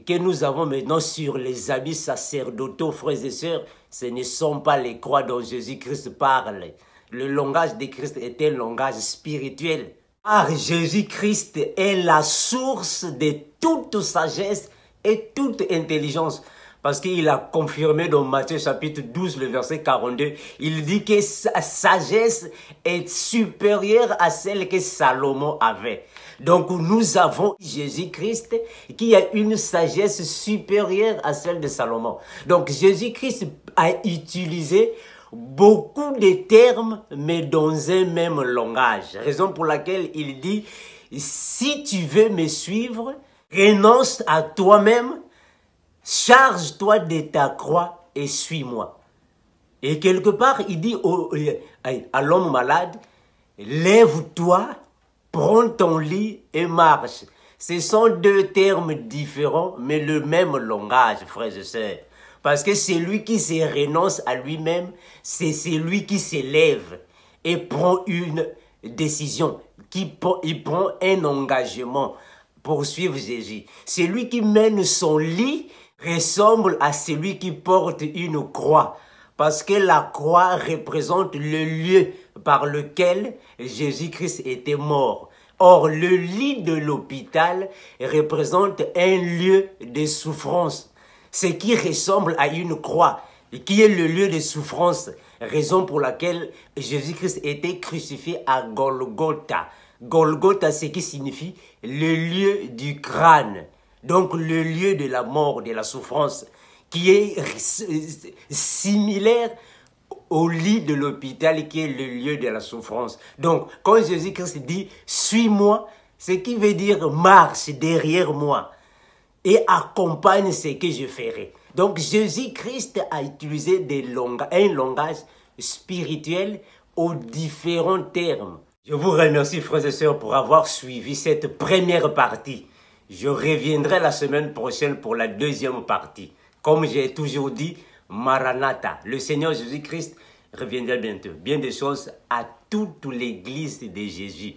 que nous avons maintenant sur les habits sacerdotaux, frères et sœurs, ce ne sont pas les croix dont Jésus-Christ parle. Le langage de Christ est un langage spirituel. Car Jésus-Christ est la source de toute sagesse et toute intelligence. Parce qu'il a confirmé dans Matthieu chapitre 12, le verset 42, il dit que sa sagesse est supérieure à celle que Salomon avait. Donc nous avons Jésus-Christ qui a une sagesse supérieure à celle de Salomon. Donc Jésus-Christ a utilisé beaucoup de termes, mais dans un même langage. Raison pour laquelle il dit, si tu veux me suivre, renonce à toi-même, charge-toi de ta croix et suis-moi. Et quelque part, il dit à l'homme malade, lève-toi, prends ton lit et marche. Ce sont deux termes différents, mais le même langage, frères et sœurs. Parce que celui qui se renonce à lui-même, c'est celui qui s'élève et prend une décision, il prend un engagement pour suivre Jésus. Celui qui mène son lit ressemble à celui qui porte une croix. Parce que la croix représente le lieu par lequel Jésus-Christ était mort. Or, le lit de l'hôpital représente un lieu de souffrance. Ce qui ressemble à une croix, qui est le lieu de souffrance, raison pour laquelle Jésus-Christ était crucifié à Golgotha. Golgotha, ce qui signifie le lieu du crâne, donc le lieu de la mort, de la souffrance, qui est similaire au lit de l'hôpital, qui est le lieu de la souffrance. Donc, quand Jésus-Christ dit « suis-moi », ce qui veut dire « marche derrière moi ». Et accompagne ce que je ferai. Donc Jésus-Christ a utilisé un langage spirituel aux différents termes. Je vous remercie, frères et sœurs, pour avoir suivi cette première partie. Je reviendrai la semaine prochaine pour la deuxième partie. Comme j'ai toujours dit, Maranatha, le Seigneur Jésus-Christ reviendra bientôt. Bien des choses à toute l'église de Jésus.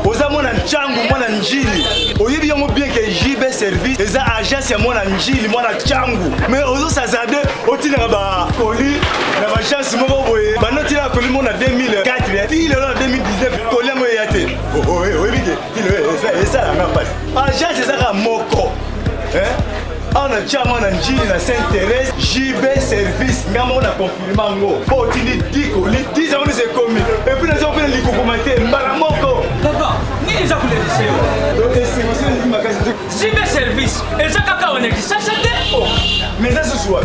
oza mwana nchangu mwana njili oyebi yango bien ke JB service eza agence ya mwana njili mwana nchangu mais ozosazade otinaka bakoli na bachance moko boye banotinaka koli mona 2004 ti lelo na 2019 koli yango eya te oyebi ke esalanga mpasi agence ezaka moko on a déjà mon njili na Saint-Thérèse JB service ngamo na confirmer ngo po tindi diko li 10 ans c'est commis et puis les gens les kokomate mbala moko papa ni les akule de donc c'est aussi magasin JB service et ça kaka on est ça oh mais ça ce soir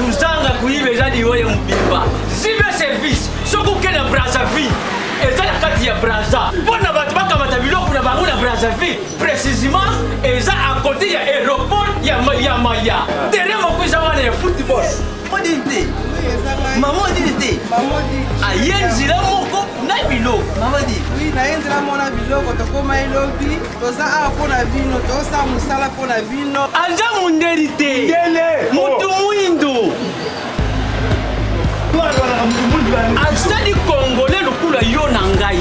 uzanga kuibe jadi woye mbimba JB service soko kena Brazzaville et ça la kati ya Brazza bona batu bakamata biloko na bango na Brazzaville précisément et ça à côté ya aéroport ya Maya derrière mo kuza wana ya football pas d'idée mamodi te aye nzela moko na biloko mamodi oui naye nzela mona biloko tokóma elobi toza awa mpo na bino tosala mosala mpo na bino aza mundeli te mutu mwindo azali congolais lokula yo na ngai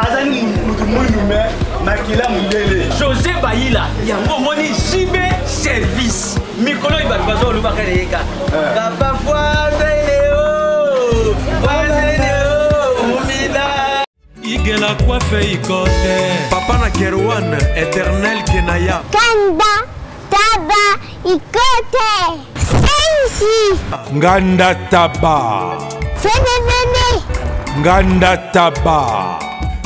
azali mutu mwindu me makila mundele José Bayila yango moni jibe service mikolo ibatu bazolobaka leyeka papa fwazeleo umida igela coiffe ikote papa na Kerwan éternel kenaya Kanda taba ikote sensi nganda taba fenenene nganda taba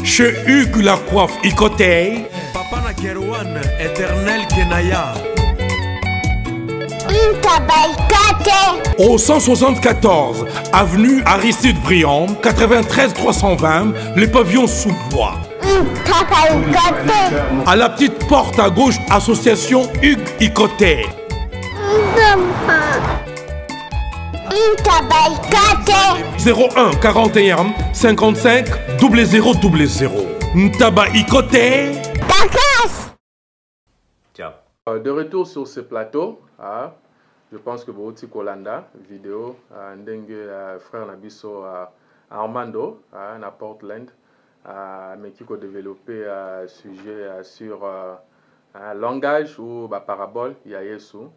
chez Hugues la coiffe ikote papa na Kerwan éternel kenaya au 174 avenue Aristide Briand 93 320 les pavillons sous bois. À la petite porte à gauche, association Hugues Ikoté. 01 41 55 0000. Ntaba Ikoté. Ciao. De retour sur ce plateau, je pense que Bouti Kolanda, vidéo, Ndenge, frère Nabiso Armando, à Portland, mais qui a développé un sujet sur un langage ou parabole, Yayesu.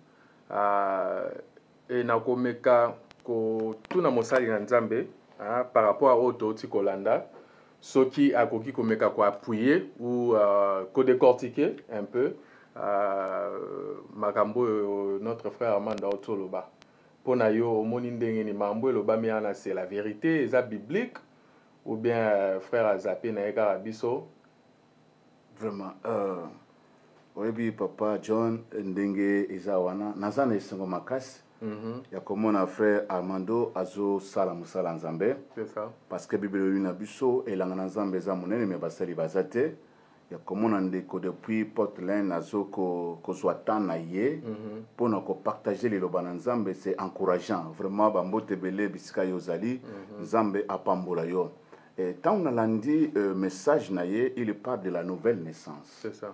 Et Nakomeka, tout na mosali na Nzambe, par rapport à Bouti Kolanda, ce qui a appuyer ou décortiquer un peu. Makambo notre frère Armando Otoloba pona yo omoni ndenge ni mambo eloba miana c'est la vérité eza biblique ou bien frère Azapé na eka biso vraiment oyebi papa John ndenge eza wana naza na esengo makasi ya komona frère Armando azo sala musala nzambe c'est ça parce que bible elobi na biso elanga na nzambe eza monene me basali baza te ya komona ndeko depuis Portland nazo kozwa temps na ye mpona kopartage liloba na nzambe c'est encourageant vraiment bambote ebele bisika yo ozali nzambe apambola yo ntango nalandi message na ye il parle de la nouvelle naissance c'est ça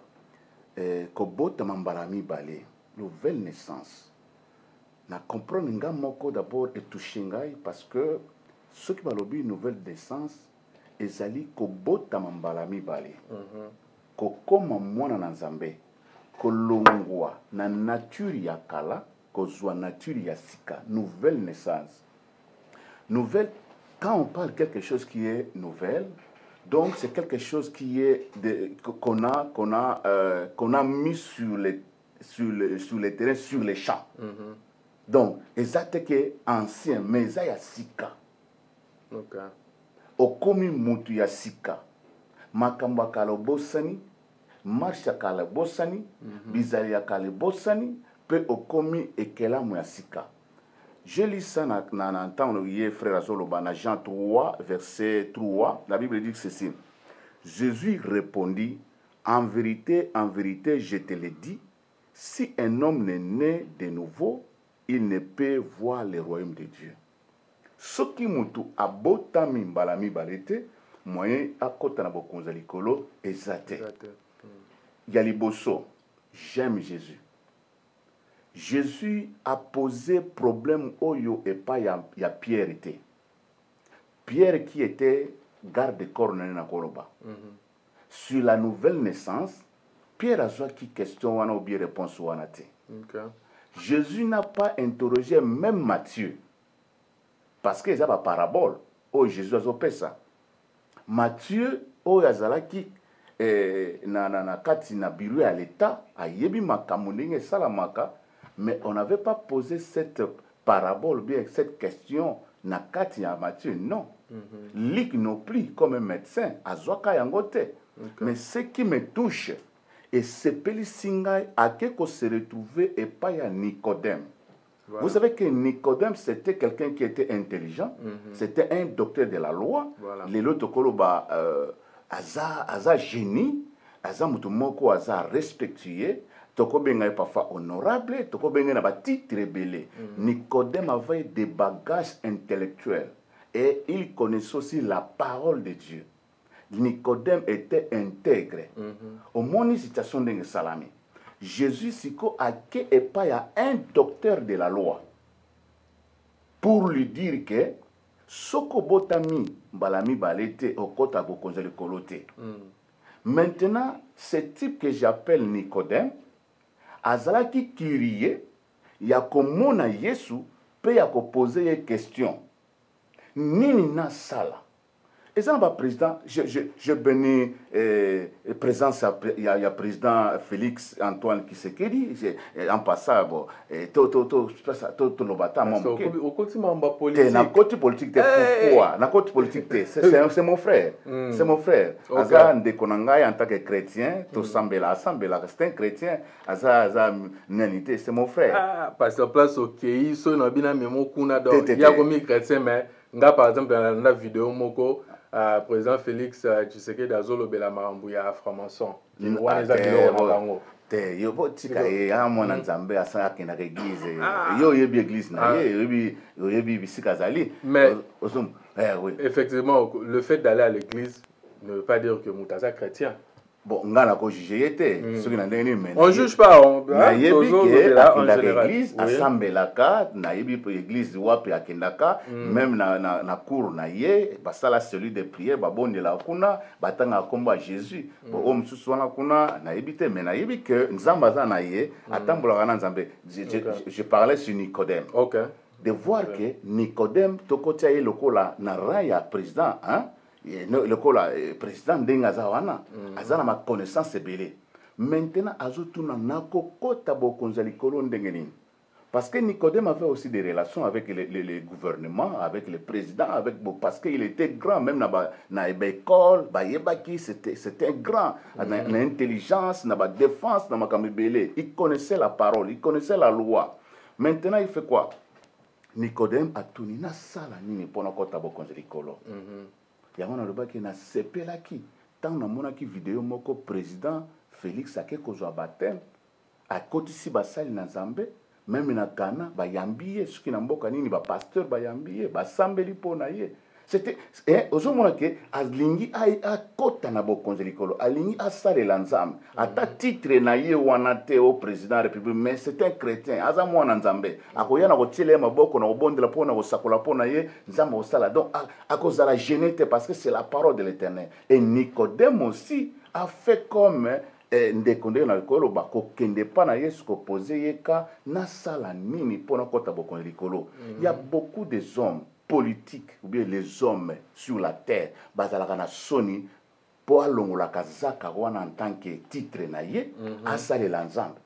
kobotama mbala mibale nouvelle naissance na comprendre nga moko d'abord etouche ngai parce que soki balobi nouvelle naissance ezali kobotama mbala mibale kokoma mwana na nzambe kolongwa na nature ya kala kozwa nature ya sika nouvelle naissance nouvelle quand on parle quelque chose qui est nouvelle donc c'est quelque chose qui est qu'on a mis sur les terrains sur les champs donc exact que ancien mais ça ya sika okomi mutu ya sika makambo ya kala obosani marche ya kala obosani bizali ya kala obosani mpe okomi ekelamu ya sika je lis ça na ntango ye frère azoloba na Jean 3 verset 3 la Bible dit ceci Jésus répondit en vérité je te le dis si un homme n'est né de nouveau il ne peut voir le royaume de Dieu soki mutu abotami mbala mibale te moyen akota na bokonza likolo eza te ya liboso j'aime Jésus a posé problème oyo epa ya Pierre était Pierre qui était garde-corps na koloba sur la nouvelle naissance Pierre a joué qui question wana ou bien réponse wana te Jésus n'a pas interrogé même Matthieu parce que ça va parabole oh Jésus a opé ça Matthieu oyo azalaki na kati na biru ya l'état ayebi makambo ndenge salamaka mais on n'avait pas posé cette parabole bien cette question na kati ya Matthieu non Luc non plus comme un médecin azwaka yango te mais ce qui me touche et sepeli singai akeko se retrouver et pas ya Nicodème. Voilà. Vous savez que Nicodème, c'était quelqu'un qui était intelligent, c'était un docteur de la loi. Les autres aza génie, aza mutumoko aza respectué, tokobenga parfois honorable, tokobenga na ba titre belé. Nicodème avait des bagages intellectuels et il connaissait aussi la parole de Dieu. Nicodème était intègre. Au moins une situation de salami. Jésus siko a ke et pas à un docteur de la loi pour lui dire que soko botami balami balete okota bokonza le kolote. Maintenant, ce type que j'appelle Nicodème, azalaki curieux, ya komona Yesu pe ya ko poser une question. Nini na sala? Et ça, le président, je bénis présence, il y a président Félix Antoine Tshisekedi, en passant, tout le bâtiment. Au côté politique. Na côté politique, pourquoi? Na côté politique, c'est mon frère. C'est mon frère. Aza Ndekonangai en tant que chrétien, tout sambela, c'est un chrétien. Aza Nanité, c'est mon frère. Ah, parce que place au Kei, so na bina memo kuna do. Il y a comme chrétien, mais nga par exemple dans la vidéo moko. Président Félix Tshisekedi azolo bela marambu ya franc-maçon. Yo botika ya mwana nzambe asa akena église. Yo yebi église na ye, yo yebi bisika zali. Mais oui. Effectivement, le fait d'aller à l'église ne veut pas dire que Moutaza chrétien. Bon, on a jugé était. On juge pas. On yebi que à l'église, assemblée la carte, na yebi pour l'église wapi akendaka, même na cour na ye, basala celui de prière, babon de la kuna, batanga komba Jésus. Bon, homme sous la kuna, na yebi te, mais na yebi que nzamba za na ye, atambola kana nzambe. Je parlais sur Nicodème. OK. De voir que Nicodème tokotia ye lokola na raya président, hein? Le président Dengazawana, Azana ma connaissance belé. Maintenant, Azotuna Nako Kota Bokonzali Kolon Dengenin. Parce que Nicodème avait aussi des relations avec le gouvernement, avec le président, parce qu'il était grand, même dans l'école, c'était un grand, dans l'intelligence, dans la défense, dans la belé. Il connaissait la parole, il connaissait la loi. Maintenant, il fait quoi? Nicodème a tout na sala nini pona Kota Bokonzali Kolon. Yamana lobaki na sepelaki tant na monaki vidéo moko président Félix ake kozwa baptême a kotisi basali na Nzambe même na Ghana ba yambiye soki na mboka nini ba pasteur ba yambiye ba sambeli pona ye c'était ozomona ke alingi a kota na bokonzi likolo alingi asalela Nzambe ata titre na ye wana te au président de la République mais c'est un chrétien aza mwana Nzambe akoya na kotiela maboko na kobondela pona kosakola pona ye Nzambe osala donc akozala gêné te parce que c'est la parole de l'Éternel. Et Nicodème aussi a fait comme ndekonde na likolo ba kokende pa na Yesu ko poser yeka na sala nini pona kota bokonzi likolo. Il y a beaucoup de hommes politiques ou bien les hommes sur la terre bazalaka na soni po alongola kazaka wana en tant que titre na ye asalela Nzambe.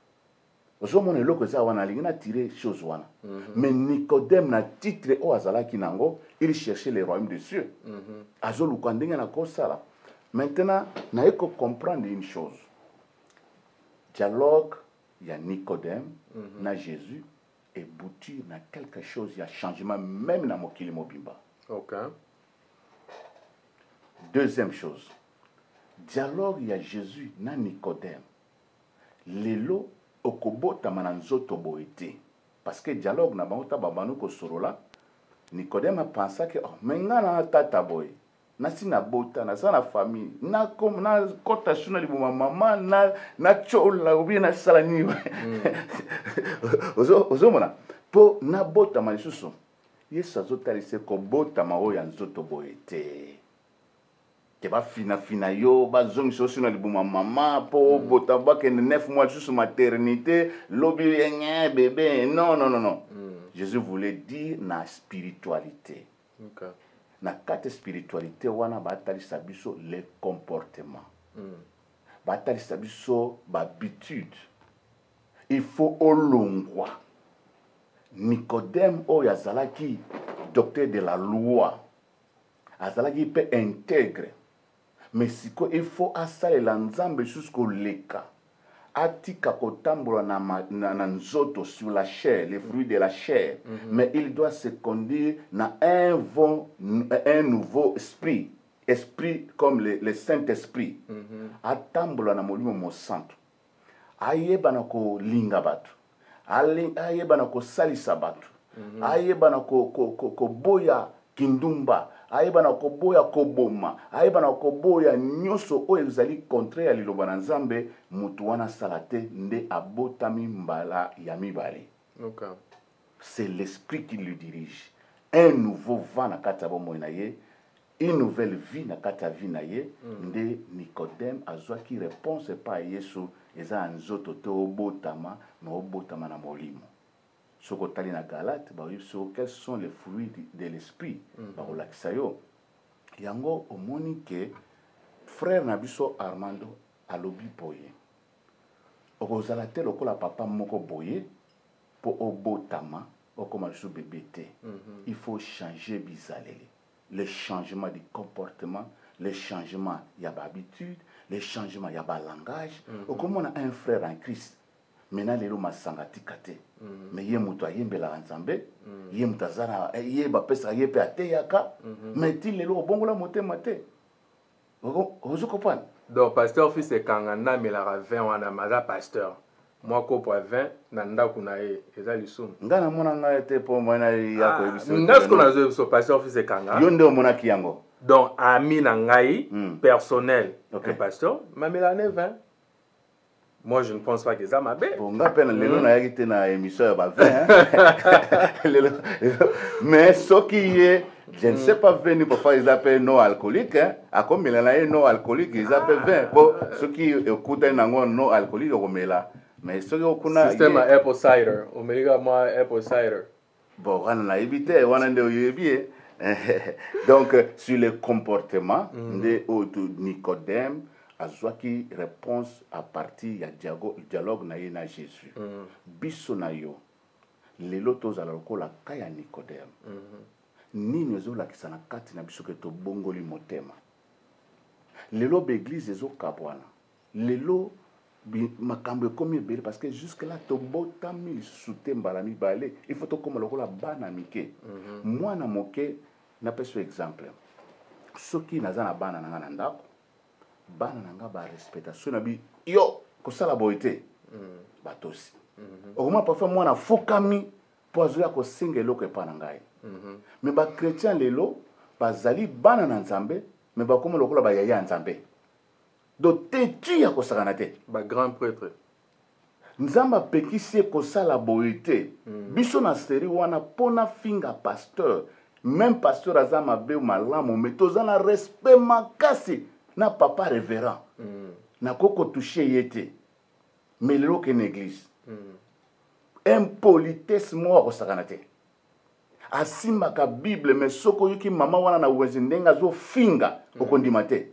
Ozomona eloko za wana lingi na tirer chose wana. Mais Nicodème na titre o azalaki nango, il cherchait le royaume des cieux. Azoluka ndenge na kosala. Maintenant, na eko comprendre une chose. Dialogue, il y a Nicodème, na Jésus, et bouti na quelque chose, il y a changement même na mokili mobimba. OK. Deuxième chose. Dialogue, il y a Jésus, na Nicodème. Lelo, okobota mananzoto boete. Parce que dialogue na bango ta babanu ko sorola. Nicodème a pensé que oh menga na tata boy. Na sina bota na sana famille. Na comme na kota suna libuma mama na chola ou bien na sala ni. Ozo mona. Po na bota manisuso. Yesu azotalise ko bota mao ya nzoto boete. Que va fina yo ba zong so suna libuma mama po bota ba que 9 mois sous maternité lobi bébé non. Jésus voulait dire na spiritualité. OK. Na kate spiritualité wana batali sabiso les comportements. Batali sabiso ba habitude. Il faut olongwa. Nicodème o yazalaki docteur de la loi. Azalaki peut intègre. Mais il faut asalela Nzambe jusqu'au leka. Atika kotambola na nzoto sur la chair, les fruits de la chair. Mais il doit se conduire dans un nouveau esprit. Esprit comme le Saint-Esprit. Atambola na molimo mo santo. ayeba na kolinga bato, ayeba na kosalisa bato, ayeba na koboya kindumba, ayeba na koboya koboma, ayeba na koboya nyonso oyo ezali contraire ya liloba na Nzambe, mutu wana sala te nde abotami mbala ya mibale. C'est l'esprit qui le dirige. Un nouveau vent na kati ya bomoi na ye, une nouvelle vie na kati ya vie na ye, nde Nicodème azwaki réponse pa Yesu eza nzoto te obotama na obotama na molimo. Soko tali na Galate ba yiso quels sont les fruits de l'esprit ba olakisa yo. Yango omoni ke frère na biso Armando alobi boye. Okozala te lokola papa moko boye po obotama okoma sou bébé te. Il faut changer bizaleli. Les changements du comportement, les changements y a d'habitude, les changements y a de langage. Comme on a un frère en Christ, maintenant les lois sangati kate. Mais yé muto yembe la Nzambe, yé mutazana yé ba pesa yé pe ate yaka. Mais ti les lois bongo la moté maté. Vous comprenez? Donc pasteur fils et kangana mais la 20 wana maza pasteur. Moi ko po 20 na ndako na ye eza lisumu. Ngana mona nga te po mwana yako ebiso. Ngas ko na zo so pasteur fils et kanga. Yo nde mona kiyango. Donc ami na ngai personnel le pasteur mamela ne 20. Moi je ne pense pas que ça m'a bé. Bon nga pena lelo na yaki te na émission ba 20 mais ce qui est je ne sais pas venir pour faire ils appellent non alcoolique hein. A comme il a non alcoolique ils appellent 20. Bon ceux qui écoutent un non alcoolique au mela. Mais ce que système apple cider, omega moi apple cider. Bon, on a évité, on a évité. Donc sur le comportement de Nicodème, azwaki réponse à partir ya dialogue na ye na Jésus. Biso na yo. Lelo tozala lokola kaya Nicodème. Nini ezolakisa na kati na biso ke to bongoli motema. Lelo l'église ezo kabwana. Lelo makambo ekomi ebele parce que jusque là tobotami lisusu te mbala mibale il faut tokoma lokola bana mike mwana moke napesa exemple soki naza na bana nanga na ndako bana nanga barespecta so na bi yo kosala boye te batosi okoma parfois mwana fokami po azoya kosenga eloko epa na ngai me bakretien lelo bazali bana na Nzambe me bakoma lokola bayaya ya Nzambe donc tu ya kosakana te ba grand prêtre Nzamba pekisi kosala boyete biso na série wana pona finga pasteur même pasteur azama be malamu mais tozana respect makasi na papa révérend na koko toucher yete mais lelo ke église impolitesse mo kosakana te asimaka bible mais soko yuki mama wana na wezi ndenga zo finga okondima te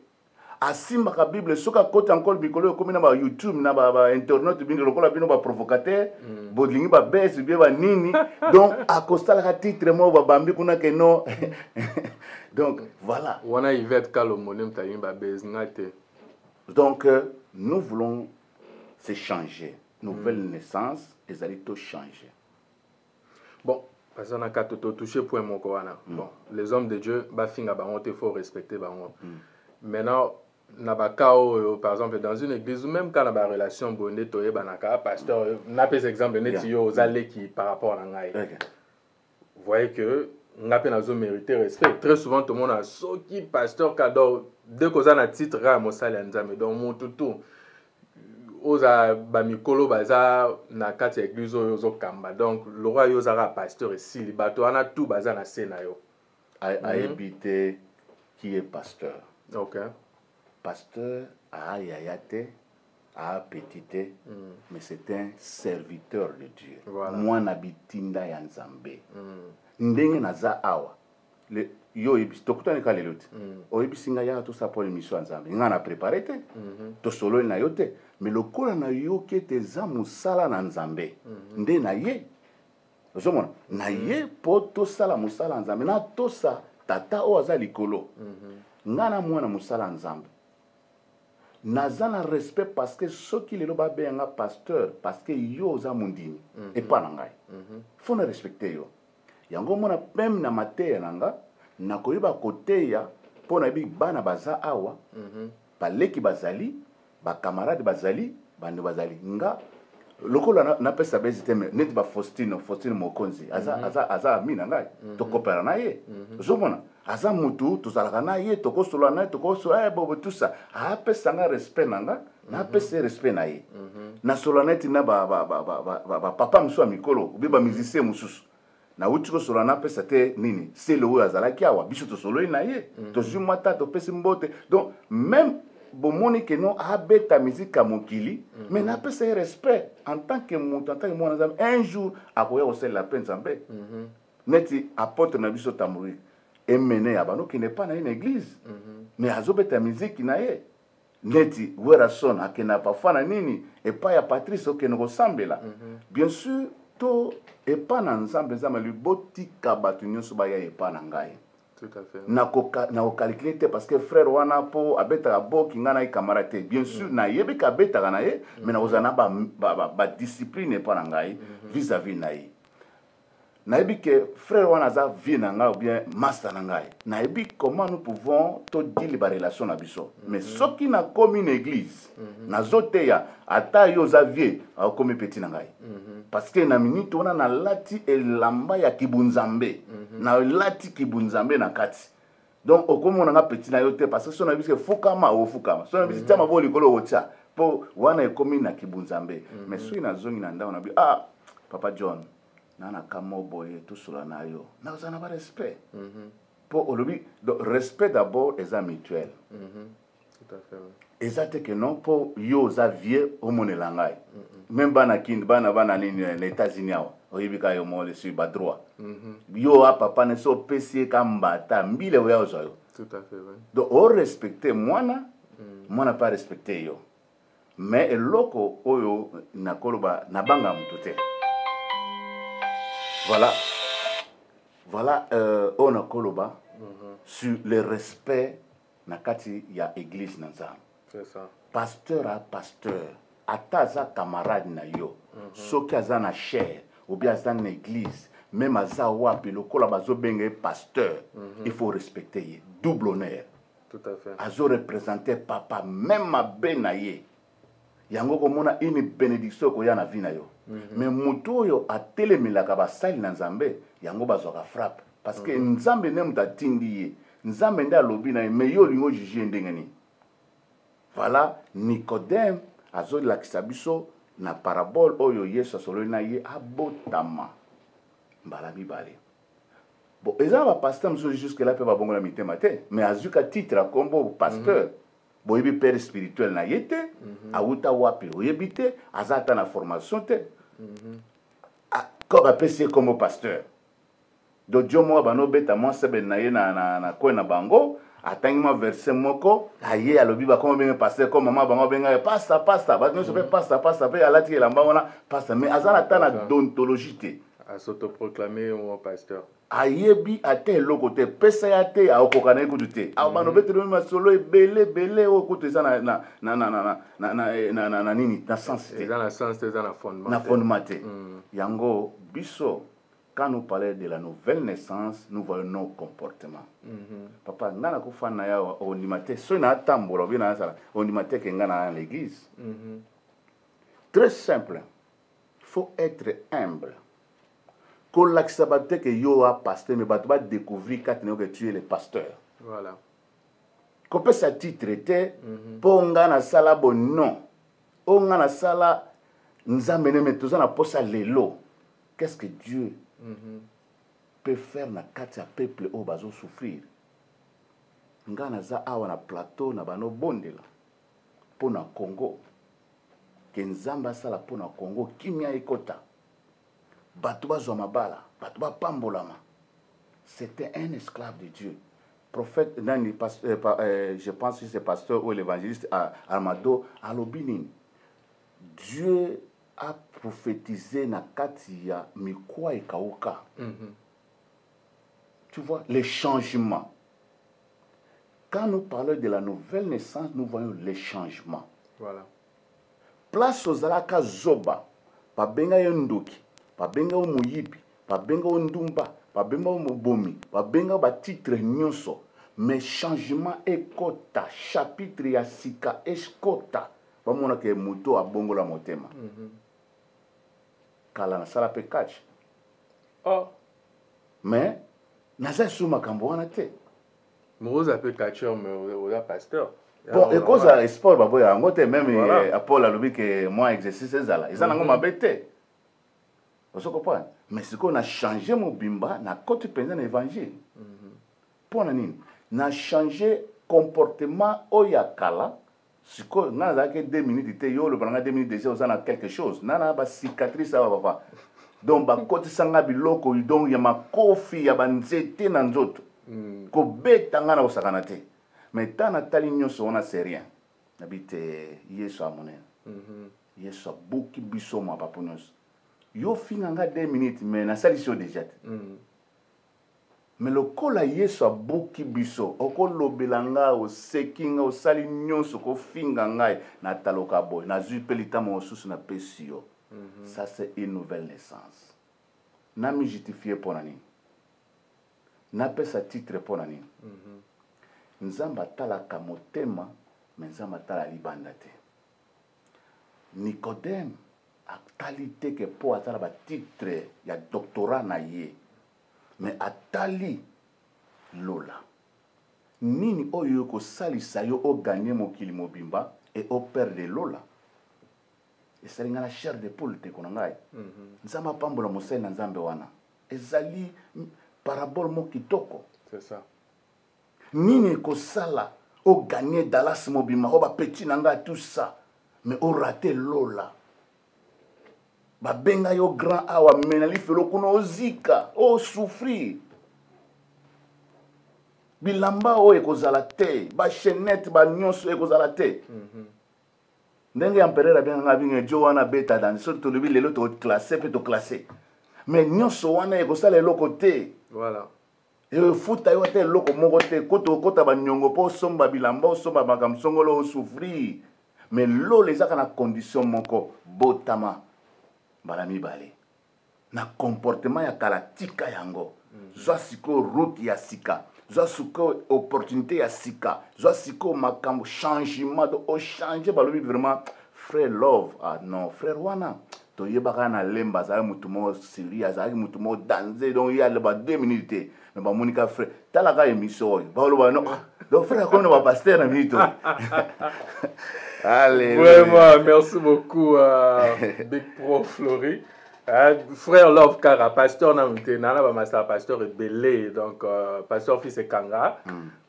asimaka bible soka kota encore bikolo comme na ba YouTube na ba internet bino lokola bino ba provocateur bodlingi ba bes bien ba nini donc akostala ka titre mo ba bambi kuna ke no donc voilà wana Yvette Kalomonem ta yimba bes ngate. Donc nous voulons se changer nouvelle naissance et aller tout changer. Bon parce qu'on a qu'à tout toucher point mon wana. Bon les hommes de Dieu ba finga ba on te faut respecter ba on. Maintenant Nabakao, par exemple, dans une église ou même quand on a une relation bonne, toye banaka, pasteur, n'a pas exemple netio aux allées qui par rapport à l'angaï. Vous voyez que n'a pas mérité respect. Très souvent, tout le monde a ce qui pasteur cadeau dès qu'on a un titre à Mossali Nzame donc mon tout oza bamikolo baza na kati église ozo kamba donc le roi yozara pasteur ici libato ana tout baza na senayo a éviter qui est pasteur. OK. Pasteur a yayate, a petite, mais c'est un serviteur de Dieu. Moi nabitinda ya Nzambe. Ndenge naza awa. Le yo ibis tokutani ka lelote. O ibisinga ya to sa pour émission Nzambe. Nga na préparé te. To solo na yote, mais lokola na yo ke te za musala na Nzambe. Nde na ye. Ozomona, na ye po to sala musala Nzambe na to sa tata o aza likolo. Ngana mwana musala Nzambe. Nazana respect parce que ceux qui les loba benga pasteur parce que yo za mundini et pas nangai. Faut ne respecter yo. Yango mona même na mateya nanga na koyiba koteya pona bi bana baza awa baleki bazali ba camarade bazali bande bazali nga lokola napesa bezite me neti ba Faustine Mokonzi aza mina ngai tokopera na ye ozomona aza mutu tozalaka na ye tokosola na ye tokosola bobo tout ça apesa nga respect na nga napesa respect na ye nasola neti na ba papa mosusu ya mikolo obi ba musicien mosusu na uti kosola napesa te nini sele oyo azalaki awa biso tosoloi na ye tozwi mwa ta topesi mbote donc même bomoni ke non abeta musique à mokili mais napesa ye respect en tant que mutu en tant que mwana nzambe un jour akoya kosalela mpe nzambe neti apôtre na biso Tambouri emene ya banokende pa na ye na église mais azobeta musique na ye neti Werason akenda parfois na nini epai ya Patrice okende kosambela bien sûr to epa na nzambe nzambe libotika bato nyonso baya epa na ngai tout à fait na kokalkule te parce que frère wana po abetaka boki nga na ye camarade te bien sûr nayebi ka abetaka na ye mais nakozala na badiscipline epa na ngai vis-à-vis na ye nayebi ke frère wana aza vie na ngai ou bien master na ngai nayebi comment nous pouvons todili barelation na biso mais soki nakomi na église nazoteya ata yo oza vie akomi petit na ngai parce que na minute wana nalati elamba ya kibunzambe nalati kibunzambe na kati donc okomona nga petit na yo te parce que so na biso fukama ofukama so na biso tia mabo likolo otia po wana ekomi na kibunzambe mais soki nazongi na ndako na bi papa John nana kamo boye tosola na yo nakoza na ba respect po olobi donc respect d'abord eza mutuel tout à fait eza te que non po yo oza vie omonela ngai même bana kindi bana nini na États-Unis awa oyebi ka yo mole sur ba droit yo a papa ne so pesi ka mbata mbile oya ozo yo tout à fait donc o respecter mwana pas respecter yo mais eloko oyo nakoloba nabanga mutu te voilà on a koloba sur le respect na kati ya église na nzambe c'est ça pasteur a pasteur ata aza camarade na yo soki aza na chair ou bien aza na église même aza wapi lokola bazobenga pasteur il faut respecter ye double honneur tout à fait azo représenter papa même mabe na ye yango komona une bénédiction koya na vie na yo mais mutu oyo atelemelaka basali na nzambe yango bazwaka frappe parce que nzambe nde mutu atindi ye nzambe nde alobi na ye mais yo olingi ojuge ndenge nini voilà Nicodème azolakisa biso na parabole oyo Yesu asololi na ye abotama mbala mibale bon eza bapasteur mosusu jusque là mpe babongola mitema te mais azwika titre akombo pasteur boyebi père spirituel na ye te awuta wapi oyebi te aza ata na formation te bapesi ye kombo pasteur donc dio moko banobeta mwa sebene na ye na kwe na bango atangi mwa verset moko aye alobi bakoma benge pasteur ko mama bango benga pasta bato nyonso mpe pasta mpe alati elamba wana pasta mais aza na ta na dontologie te s'autoproclamer mon pasteur ayebi ate eloko te pesa ya te aokoka na ye kutu te banobeteli masolo ebele oyo kutu eza na nini na sens te eza na sens te eza na fondement na fondement te yango biso quand nous parlons de la nouvelle naissance, nous voyons nos comportements. Papa, nous avons fait on à l'église. Très simple. Il faut être humble. Quand l'accepter que yo a pasteur, mais tu vas découvrir que tu es le pasteur. Voilà. Qu'on peut se traiter pour on a sala bon non. On a sala nous amener mais tout ça na posa lelo. Qu'est-ce que Dieu peut faire na kati ya peuple oyo bazo souffrir nga naza awa na plateau na bano bondela mpo na Congo ke nzambe asala mpo na Congo kimia ekota bato bazwa mabala bato bapambolama c'était un esclave de Dieu prophète nani je pense que c'est pasteur ou l'évangéliste Armado alobi nini Dieu a prophétisé na kati ya mikwa ekauka. Tu vois, les changements. Quand nous parlons de la nouvelle naissance, nous voyons les changements. Voilà. Place aux alaka zoba, pa benga yondoki, pa benga omuyibi, pa benga ondumba, pa benga omubomi, pa benga ba titre nyonso. Mais changement ekota, chapitre ya sika eskota. bamona ke moto abongola motema kala nasala pe catch mais naza su makambo wana te moza pe catcheur mais oza pasteur bon ekoza sport baboya yango te même apol alobi ke moi exercice ezala eza nango mabe te ozo comprendre mais sikoyo na change mobimba na koti mpenza na évangile mpona nini na change comportement oyo ya kala sikoyo nga nazalaki 2 minutes te yo oloba nanga 2 minutes déjà oza na quelque chose nana bacicatrice awa papa donc bakotisanga biloko donc ya makofi ya banzete na nzoto kobeta nga na kosakana te mais ntan natali nyonso wana c'est rien nabi te yesu amonene yesu abuki biso mapapu nyonso yo finga nga 2 minutes mais nasalisi yo déjà te mais lokola yesu abuki biso okolobela nga oseki nga osali nyonso kofinga ngai nataloka boye nazwi mpe litama mosusu napesi yo ça c'est une nouvelle naissance nami justifie mpona nini napesa titre mpona nini nzambe atalaka motema me nzambe atala libanda te Nicodème atali te ke mpo atala batitre ya doctorat na ye mais atali lola nini oyo kosalisa yo oganye mokili mobimba e operde lola esalinga na chair de poule te kona ngai nzambe apambola mosali na nzambe wana ezali parabole mo kitoko c'est ça nini kosala oganye Dallas mobimba o bapeti na ngai tout ça mais orate lola babenga yo grand awa menali felo kuna ozika osouffrir bilamba oyo ekozala te bachenete banyonso ekozala te ndenge empereur abenganga binga jo wana beta dan soki tolobi lelo toclasse mpe toclasse mais nyonso wana ekosala eloko te voilà efuta yo te eloko moko te kota banyongo mpo osomba bilamba osomba makambo songolo osouffrir mais lola ezaka na condition moko botama mbala mibale na comportement ya kala tika yango zwa sikoyo route ya sika zwa sikoyo opportunité ya sika zwa sikoyo makambo changement to ochange balobi vraiment frère love ah non frère wana toyebaka na lemba azalaki mutu moko sérieux azalaki mutu moko danse donc ye aleba 2 minutes te mais bamonika frère talaka émission oyo baloba no donc frère akomi na bapaster na minute oyo Vraiment, merci beaucoup, Big Pro Flori. Frère Love Kara, pasteur Nala Master, pasteur Belé, donc pasteur Fils Kanga.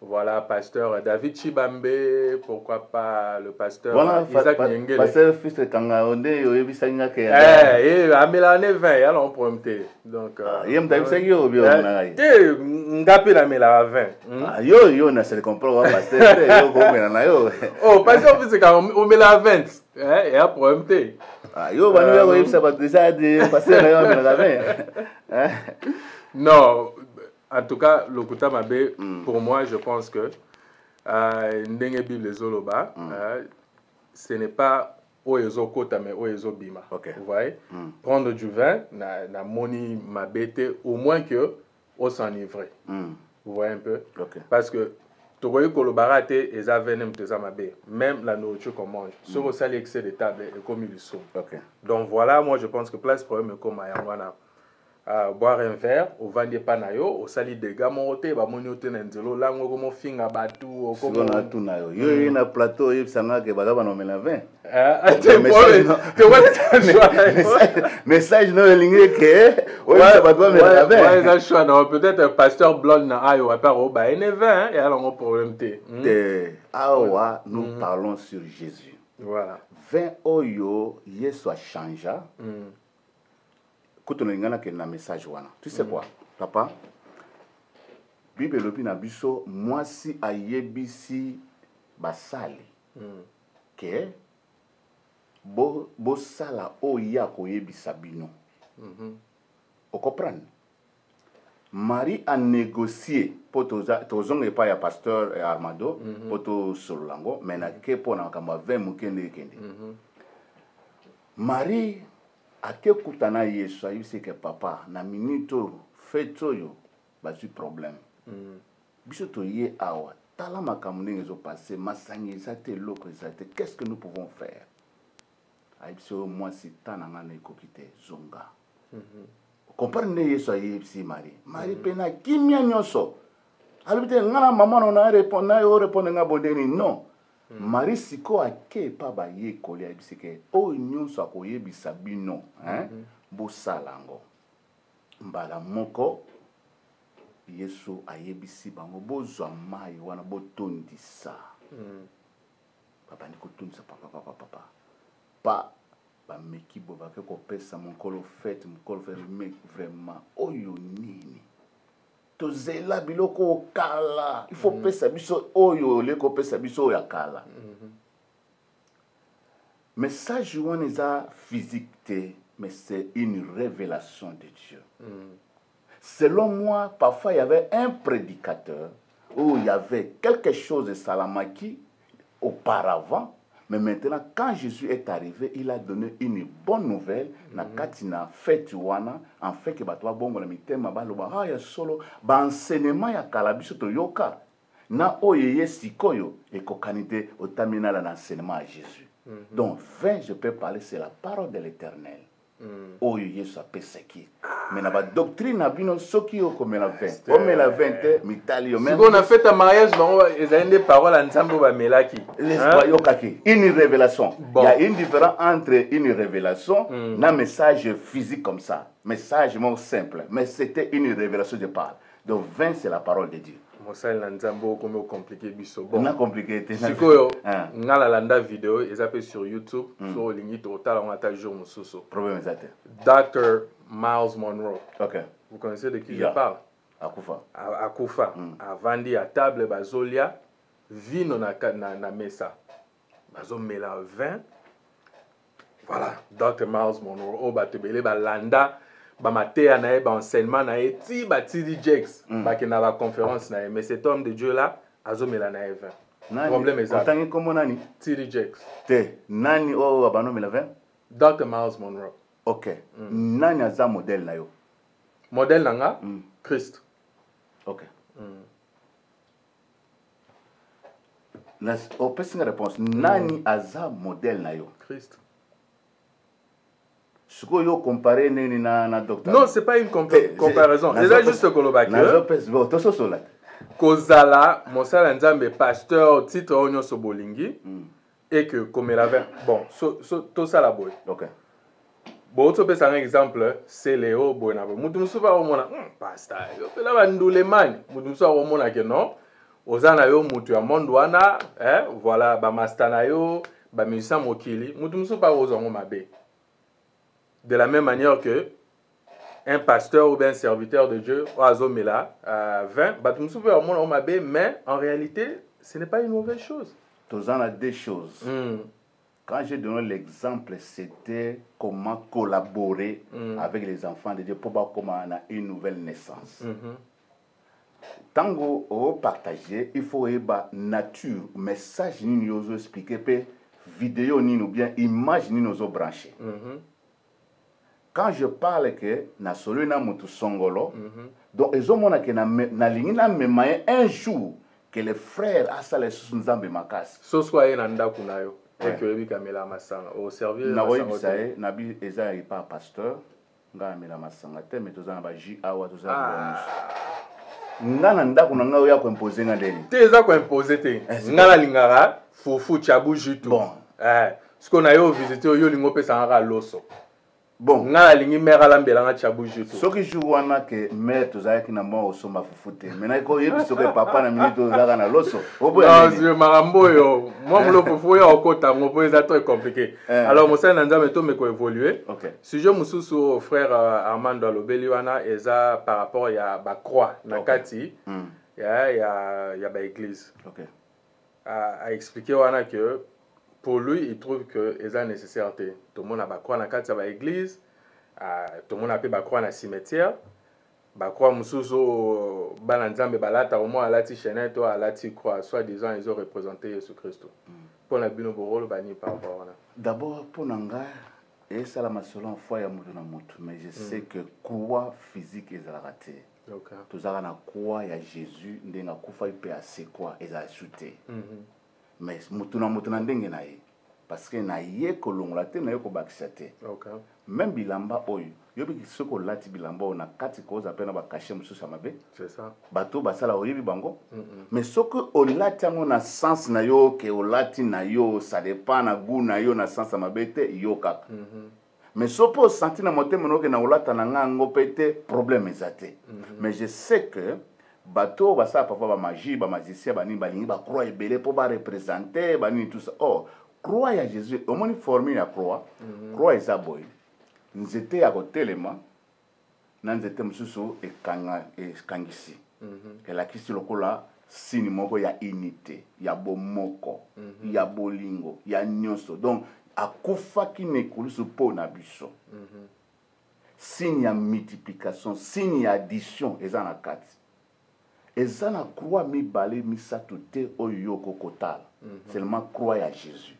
Voilà, pasteur David Chibambe, pourquoi pas le pasteur voilà, Isaac Nyengele. Pasteur Fils Kanga, on est au Bisanga qui est. À Mélanie 20, alors on promettait. Donc, yem David au bio. Ngapi la Mélanie 20. Yo, na se comprend, pasteur, yo, comme na yo. Oh, pasteur Fils Kanga, au Mélanie 20. Et à promettait. Yo, ça va déjà de passer la non, en tout cas, le Kouta Mabé, pour moi, je pense que Ndenge Bible Zoloba, ce n'est pas Oezo Kota, mais Oezo Bima. Vous voyez? Prendre du vin, na moni Mabete, au moins que on s'enivrer. Vous voyez un peu? Parce que tu vois que le barate est à venem même la nourriture qu'on mange. Sur le sali excès de table et comme ils sont. Donc voilà, moi je pense que place problème comme à boire un verre, au vendre panayo, au sali de gamote, ba moniote nenzelo, lango comme finga batu, au comme on a tout nayo. Yo na plateau yip sanga ke baga bano mena vin. Message no lingé que ouais baga mena vin. Ouais, ça choix non, peut-être un pasteur blond na ayo à part au ba ene vin et alors on problème té. Awa nous parlons sur Jésus. Voilà. Vin oyo Yesu a changé. Quand on a un message, tu sais quoi, papa? Bible lobi na biso moi si ayebisi basali ke bo sala oya koyebisa bino. O comprendre? Marie a négocié pour tozonge pa ya pasteur Armando pour to solango mais na ke pona kamba 20 mukende kende. Marie ake kutana Yesu ayise ke papa na minute feto yo bazu problème biso to ye awa tala makambo ndenge ezopasse masangi eza te eloko eza te. Qu'est-ce que nous pouvons faire? Ayebisi oyo mwasi ta na nga na ekoki te zonga. Comprendre nde Yesu ayebisi Marie. Marie mpe na kimia nyonso alobi te nga na mama na orépondre nga bondeni non. Marie siko ake epa bayekoli ayebisi ke oyo nyonso akoyebisa bino bosala yango. Mbala moko Yesu ayebisi bango bozwa mai wana botondisa. Babandi kotondisa papa. Pa bameki bo bake kopesa mokolo fete mais vraiment oyo nini tozela biloko okala il faut pesa biso oyo leko pesa biso oyo akala. Message wana eza physique te, mais c'est une révélation de Dieu. Selon moi, parfois il y avait un prédicateur où il y avait quelque chose de Salamaki auparavant, mais maintenant quand Jésus est arrivé, il a donné une bonne nouvelle na katina fête wana en fait que batwa bongo na mitema baloba ya solo ba enseignement ya kalabiso to yoka na oyeye sikoyo ekokanite otamina la enseignement à Jésus. Donc 20 je peux parler c'est la parole de l'Éternel. Oyo Yesu apesaki. Mais na ba doctrine na bino soki yo komela 20. O mela 20 mitali yo même. Si on a fait un mariage bango ezali des paroles ensemble ba melaki. L'espoir yokaki. Une révélation. Il y a une différence entre une révélation et un message physique comme ça. Message simple, mais c'était une révélation de parole. Donc 20 c'est la parole de Dieu. Mosali na nzambo comme compliqué biso. Bon. Na compliqué te. Sikoyo ngala landa vidéo ezapé sur YouTube sur lingi total on attaque jour mususu. Problème exact. Dr. Miles Monroe. OK. Vous connaissez de qui je parle? Akufa. Akufa. Avandi à table bazolia vino na mesa. Bazo mela vin. Voilà, Dr. Miles Monroe o batebele balanda ba matéa na ba enseignement na ti ba TD Jakes ba ke na ba conférence na mais cet homme de Dieu là azomela na vin. Problème est ça. Otangi komo nani? TD Jakes. Te nani o abano mela vin? Dr. Miles Monroe. OK. Nani aza modèle na yo? Modèle nanga Christ. OK. La option réponse nani aza modèle na yo? Christ. Ce que vous comparez na docteur. Non, c'est pas une comparaison. C'est juste Kolobaki. Kozala, Monsala Nzambe, pasteur, titre Onyo Sobolingi, et que comme il avait. Bon, tout ça la boy. Ok. Bon, tu peux un exemple, c'est Léo Bonabo. Moutoumsou va au mona, pasteur. Là, va nous les man. Moutoumsou va au mona que non. Ozana yo, moutou ya mondouana, voilà, ba mastana yo, ba musicien mokili. Moutoumsou va au zongo mabe. De la même manière que un pasteur ou bien un serviteur de Dieu, Oazomela, 20, mais en réalité, ce n'est pas une mauvaise chose. Tous en a deux choses. Quand j'ai donné l'exemple, c'était comment collaborer avec les enfants de Dieu pour voir comment on a une nouvelle naissance. Tant qu'on partager, il faut la nature, message, nous expliquer, vidéo, ou bien image, nous brancher. Quand je parle que na solo na mutu songolo, donc ils ont montré que na lingina memaye un jour que les frères asale sunzambe makasi. So soit nanda kunayo et que ebi kamela masanga au servir na oui bisaye na bi eza pas pasteur nga mela masanga te mais tozana ba ji awa tozana nga na ndako na nga ya ko imposer nga ndeni. Te eza ko imposer te. Nga la lingara fufu chabu jitu. Bon. Ce qu'on a eu visiter yo lingo pesa nga loso. Bon, nga lingi mère lambela nga chabuji to. Soki jouana que mère tozaya ki na mo osoma fufuté. Maintenant ko yebi soki papa na minute tozaka na loso. Non, je marambo yo. Moi mulo fufu yo okota ngopo eza très compliqué. Alors mosa na nzambe to meko évoluer. OK. Sujet mususu frère Armando Alobeli wana eza par rapport ya ba croix na kati. Ya ba église. OK. A expliquer wana que pour lui, il trouve que c'est nécessaire. Tout le monde a croire dans la église, tout le monde a croire dans le cimetière, croire musuzo bananzambe balata au moins à la tichenet ou à la croix, soit disant ils ont représenté Jésus-Christ. Pour la bino borolo bani par rapport à. D'abord pour nanga et ça la selon foi ya mutu na mutu, mais je sais que croix physique est raté. tozalaka na croix ya Jésus ndenge akufa pe asekwa eza ajouté mais mutu na ndenge na ye parce que na ye kolongola te na ye kobakisa te même bilamba oyo yobi soko lati bilamba oyo na kati koza pe na bakashe mosusu ya mabe bato basala oyebi bango mais soko olati yango na sens na yo ke olati na yo ça dépend na goût na yo na sens ya mabe te yo kaka mais sopo osenti na motema noke na olata na ngango pe te problème eza te mais je sais que bato basala parfois bamagie bamagicien banini balingi bacroix ebele mpo barepresente banini tout ça croix ya Jésus omoni formule ya croix croix eza boye nzete ya kotelema na nzete mosusu ekangisi elakisi lokola sini moko ya unité ya bomoko ya bolingo ya nyonso donc akufaki na ekulusu mpo na biso signe ya multiplication signe ya addition eza na kati eza na croix mibale misato te oyo yo kokotala seulement croix ya Jésus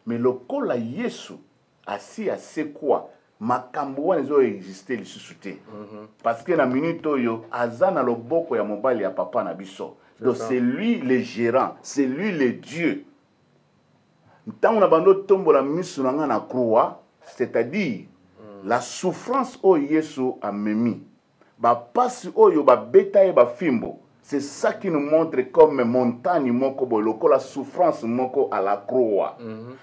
mais lokola Yesu asi asekwa makambo wana ezoexiste lisusu te parce que na minute oyo aza na loboko ya mobali ya papa na biso donc c'est lui le gérant c'est lui le Dieu ntango na bando tombola misu na nga na croix c'est-à-dire la souffrance oyo Yesu amemi bapasi oyo babeta ye bafimbo c'est ça qui nous montre comme montagne moko boloko la souffrance moko à la croix.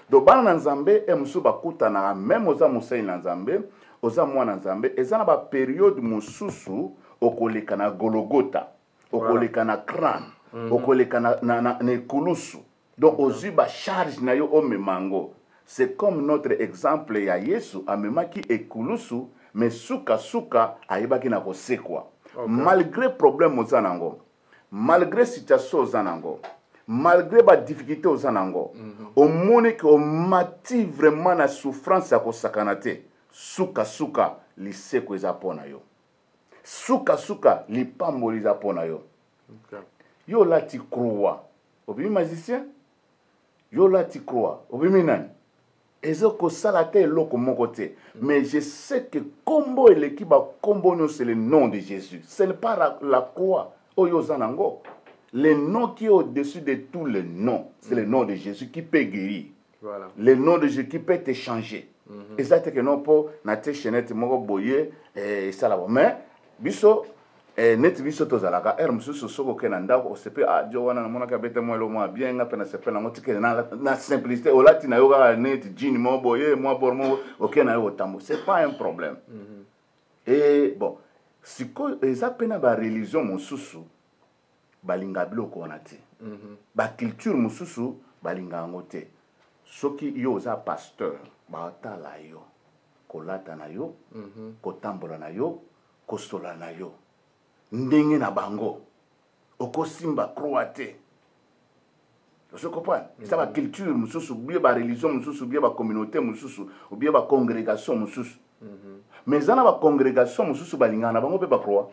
Donc bana na Nzambe e musu bakuta na même oza musai na Nzambe, oza mwana Nzambe, eza na ba période mususu okoleka na Golgotha, okoleka na crâne, okoleka na ekulusu. Donc ozu ba charge na yo omemango. C'est comme notre exemple ya Yesu amemaki ekulusu mais suka ayebaki na kosekwa. Malgré problème ozanango. Malgré situation aux anango, malgré les difficultés aux anango, au monde que on mati vraiment la souffrance à kosakanate, suka li seko eza pona yo, suka li pambo li pona yo. Yo lati croix, obi magicien, yo lati croix, obi minani. Ezo ko salate loko moko te, mais je sais que combo et l'équipe combo c'est le nom de Jésus, c'est pas la croix. Le nom qui est au-dessus de tous les noms, c'est le nom de Jésus qui peut guérir. Voilà. Le nom de Jésus qui peut te changer. Et ça, c'est que non, pour notre chaînette, mon boyer, et ça là. Mais, biso, net biso tozalaka, monsieur Sosoko Kenanda, on se peut, ah, Joana, mon acabete, moi, le moins bien, on se peut, la simplicité, au latin, yoga, net, jean, mon boyer, moi, pour moi, ok, na yo tambo. C'est pas un problème. Et bon. Siko eza pena ba religion mususu balinga biloko wana te ba culture mususu balinga ngo te soki yo oza pasteur baotala yo kolata na yo kotambola na yo kosola na yo ndenge na bango okosimba croix te je comprends ça ba culture mususu bien ba religion mususu bien ba communauté mususu ou bien ba congrégation mususu mais dans la congrégation, nous sommes balingana, bango pe ba croix.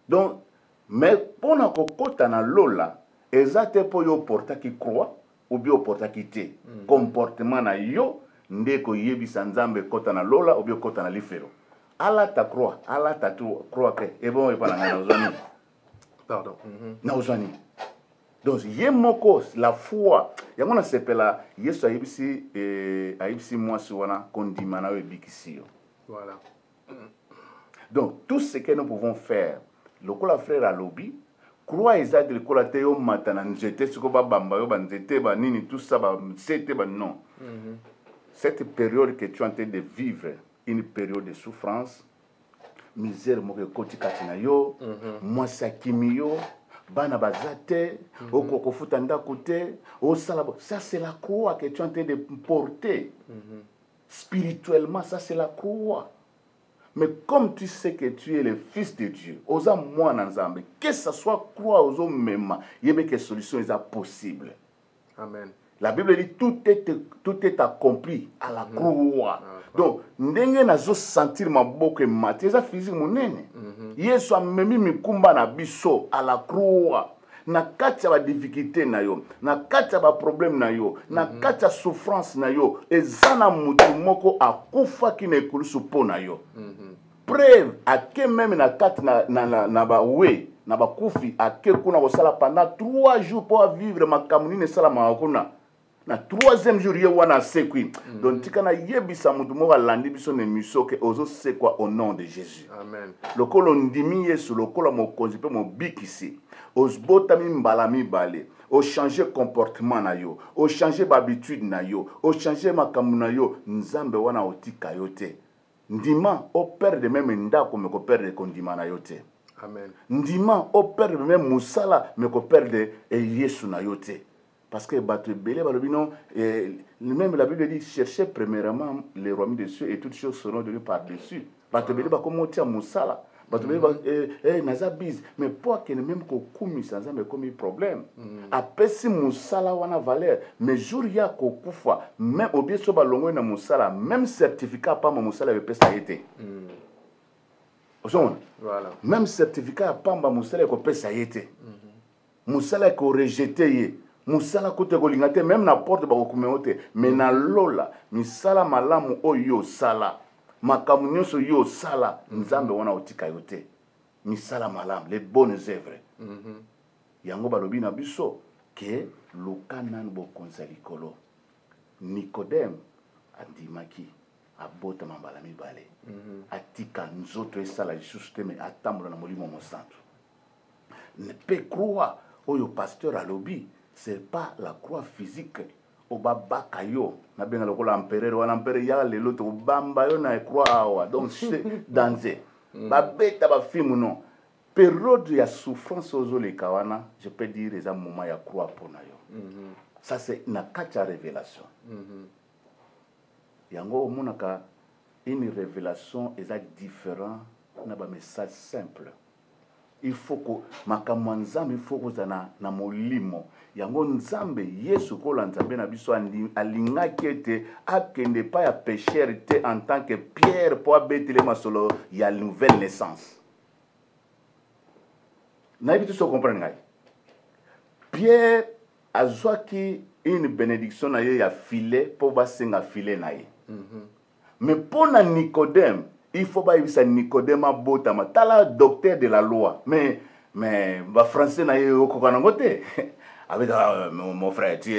Donc, mais pour na kokota na lola, ezate po yo porta ki croix ou bien porta ki te. Comportement na yo ndeko yebisa Nzambe kota na lola ou bien kota na lifero. Ala ta croix, ala ta croix ke e bon e pa na ozani. Pardon. Na ozani. Donc, yemoko la foi, yango na sepela Yesu ayibisi mwasi wana kondima na yo ebikisi yo. Voilà. Donc, tout ce que nous pouvons faire, lokola frère alobi, croix ezali lokola te yo mata na nzete siko ba bamba yo ba nzete ba nini tout ça ba sete ba non. Cette période que tu es en train de vivre, une période de souffrance, misère moko koti katina yo, mwasi akimi yo, bana bazate, okokofuta ndako te, osalabo. Ça c'est la croix que tu es en train de porter. Spirituellement, ça c'est la croix. Mais comme tu sais que tu es le fils de Dieu, osa moi Nzambe, que ça soit croix aux hommes même, il y a des solutions possibles. Amen. La Bible dit tout est accompli à la croix. Donc, ndenge nazo sentir maboko mate, eza physique monene. Yesu amemi mikumba na biso à la croix. Na kati ya ba difficulté na yo, na kati ya ba problème na yo, na kati ya souffrance na yo, eza na mutu moko akufa ki na ekulusu po na yo. preuve ake même na kati na bawe na bakufi ake kuna kosala pendant 3 jours pour vivre makambo nini esalamaka kuna na 3e jour ye wana asekwi donc tika na yebisa mutu moko alandi biso na émission ke ozosekwa au nom de Jésus. Amen. Lokolo ndimi Yesu lokola mokonzi mpe mobikisi ozbotami mbala mibale ochange comportement na yo ochange habitude na yo ochange makambo na yo nzambe wana otika yo te ndima operde même ndako me koperde kondima na yo te. Amen. Ndima operde même musala me koperde Yesu na yo te. Parce que même la Bible dit cherchez premièrement les royaumes des cieux et toutes choses seront données par-dessus. Comment tiens musala mais pour que même kokumi ça me comme problème après si musala wana valeur mais jour ya kokufa même obie so balongo na musala même certificat pas musala be pesa été voilà même certificat pas musala ko pesa été musala ko rejeté musala kote kolinga te même na porte ba kokumeo te mais na lola misala malamu oyo sala makambo nyonso yo sala nzambe wana otika yo te misala malamu les bonnes œuvres yango balobi na biso ke lokana bokonza likolo Nicodème andimaki abota mambala mibale atika nzoto esala lisusu te me atambola na molimo mosantu ne peut croire oyo pasteur alobi c'est pas la croix physique obabaka yo na benga lokola empereur wana empereur ya lelo to bamba yo na croix awa donc c'est danger babeta ba film non période ya souffrance ozoleka wana je peux dire les moments ya croix pour na yo ça c'est na kacha révélation yango omonaka une révélation est différent na ba message simple. Il faut que makambo nzambe il faut que na molimo yango nzambe Yesu ko la nzambe na biso alinga kete akende pa ya pécheur te en tant que Pierre pour betele masolo ya nouvelle naissance. Na bitu so comprendre ngai. Pierre azwaki une bénédiction na ye ya filet pour basenga filet na ye. Mais pour na Nicodème il faut pas y Nicodème à botama tala docteur de la loi mais ba français na yo kokanangote avec mon frère tu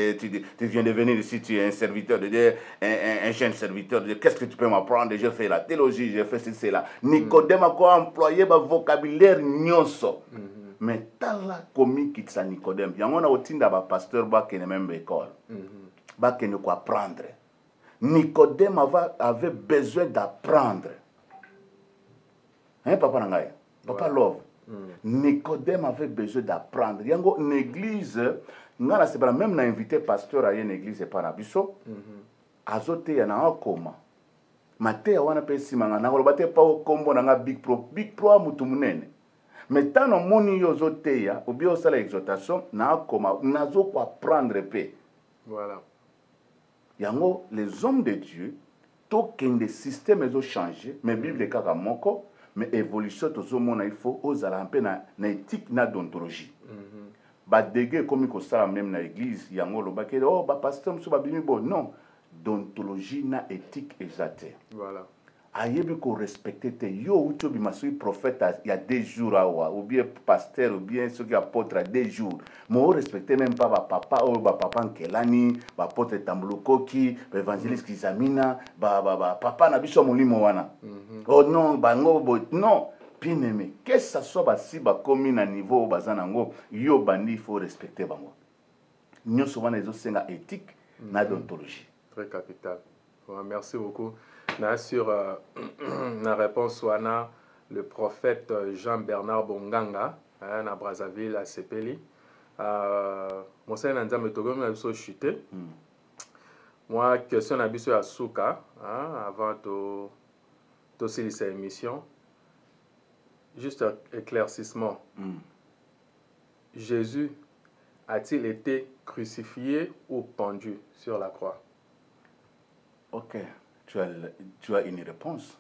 viens de venir ici tu es un serviteur de Dieu un jeune serviteur de Dieu qu'est-ce que tu peux m'apprendre je fais la théologie je fais ceci là Nicodème a quoi employer ba vocabulaire nyonso mais tala komi kitsa Nicodème yango na otinda ba pasteur ba kene même école ba kene ko apprendre Nicodème avait besoin d'apprendre. Hein, papa Nangaï? Papa Love. Nicodème avait besoin d'apprendre. Yango, une église, même na invité pasteur à une église et par abisso. Azote yana un coma. Mate wana pe simanga na kolobate pa kombo na big pro mutu munene. Mais tant no moni yo zote ya, ou bien sala exhortation na coma, nazo ko apprendre pe. Voilà. Yango, les hommes de Dieu, token des systèmes ont changé, mais Bible kaka moko, mais évolution tozo mona il faut osala un peu na éthique na d'ontologie. Ba dégué comme ko sala même na église, yango lo ba ke oh ba pasteur mso ba bimi bo non, d'ontologie na éthique exacte. Voilà. Ayebi ko respecter te yo uto bi masui prophète il y a 2 jours awa ou bien pasteur ou bien ceux qui apôtre à 2 jours. Mo respecter même pas ba papa ou ba papa Nkelani, ba apôtre Tambulukoki, ba évangéliste Kizamina, ba papa na biso molimo wana. Oh non, bango bo non. Bien aimé, que ça soit ba si ba komi na niveau bazanango, yo bandi il faut respecter bango. Nyonso wana ezo senga éthique na d'ontologie. Très capital. Merci beaucoup. Sur la réponse wana le prophète Jean-Bernard Bonganga na Brazzaville à Sepeli Monseigneur Nzambe Togo na biso chuté moi question na biso ya suka avant to silisa émission juste éclaircissement. Jésus a-t-il été crucifié ou pendu sur la croix? OK. Tu as une réponse.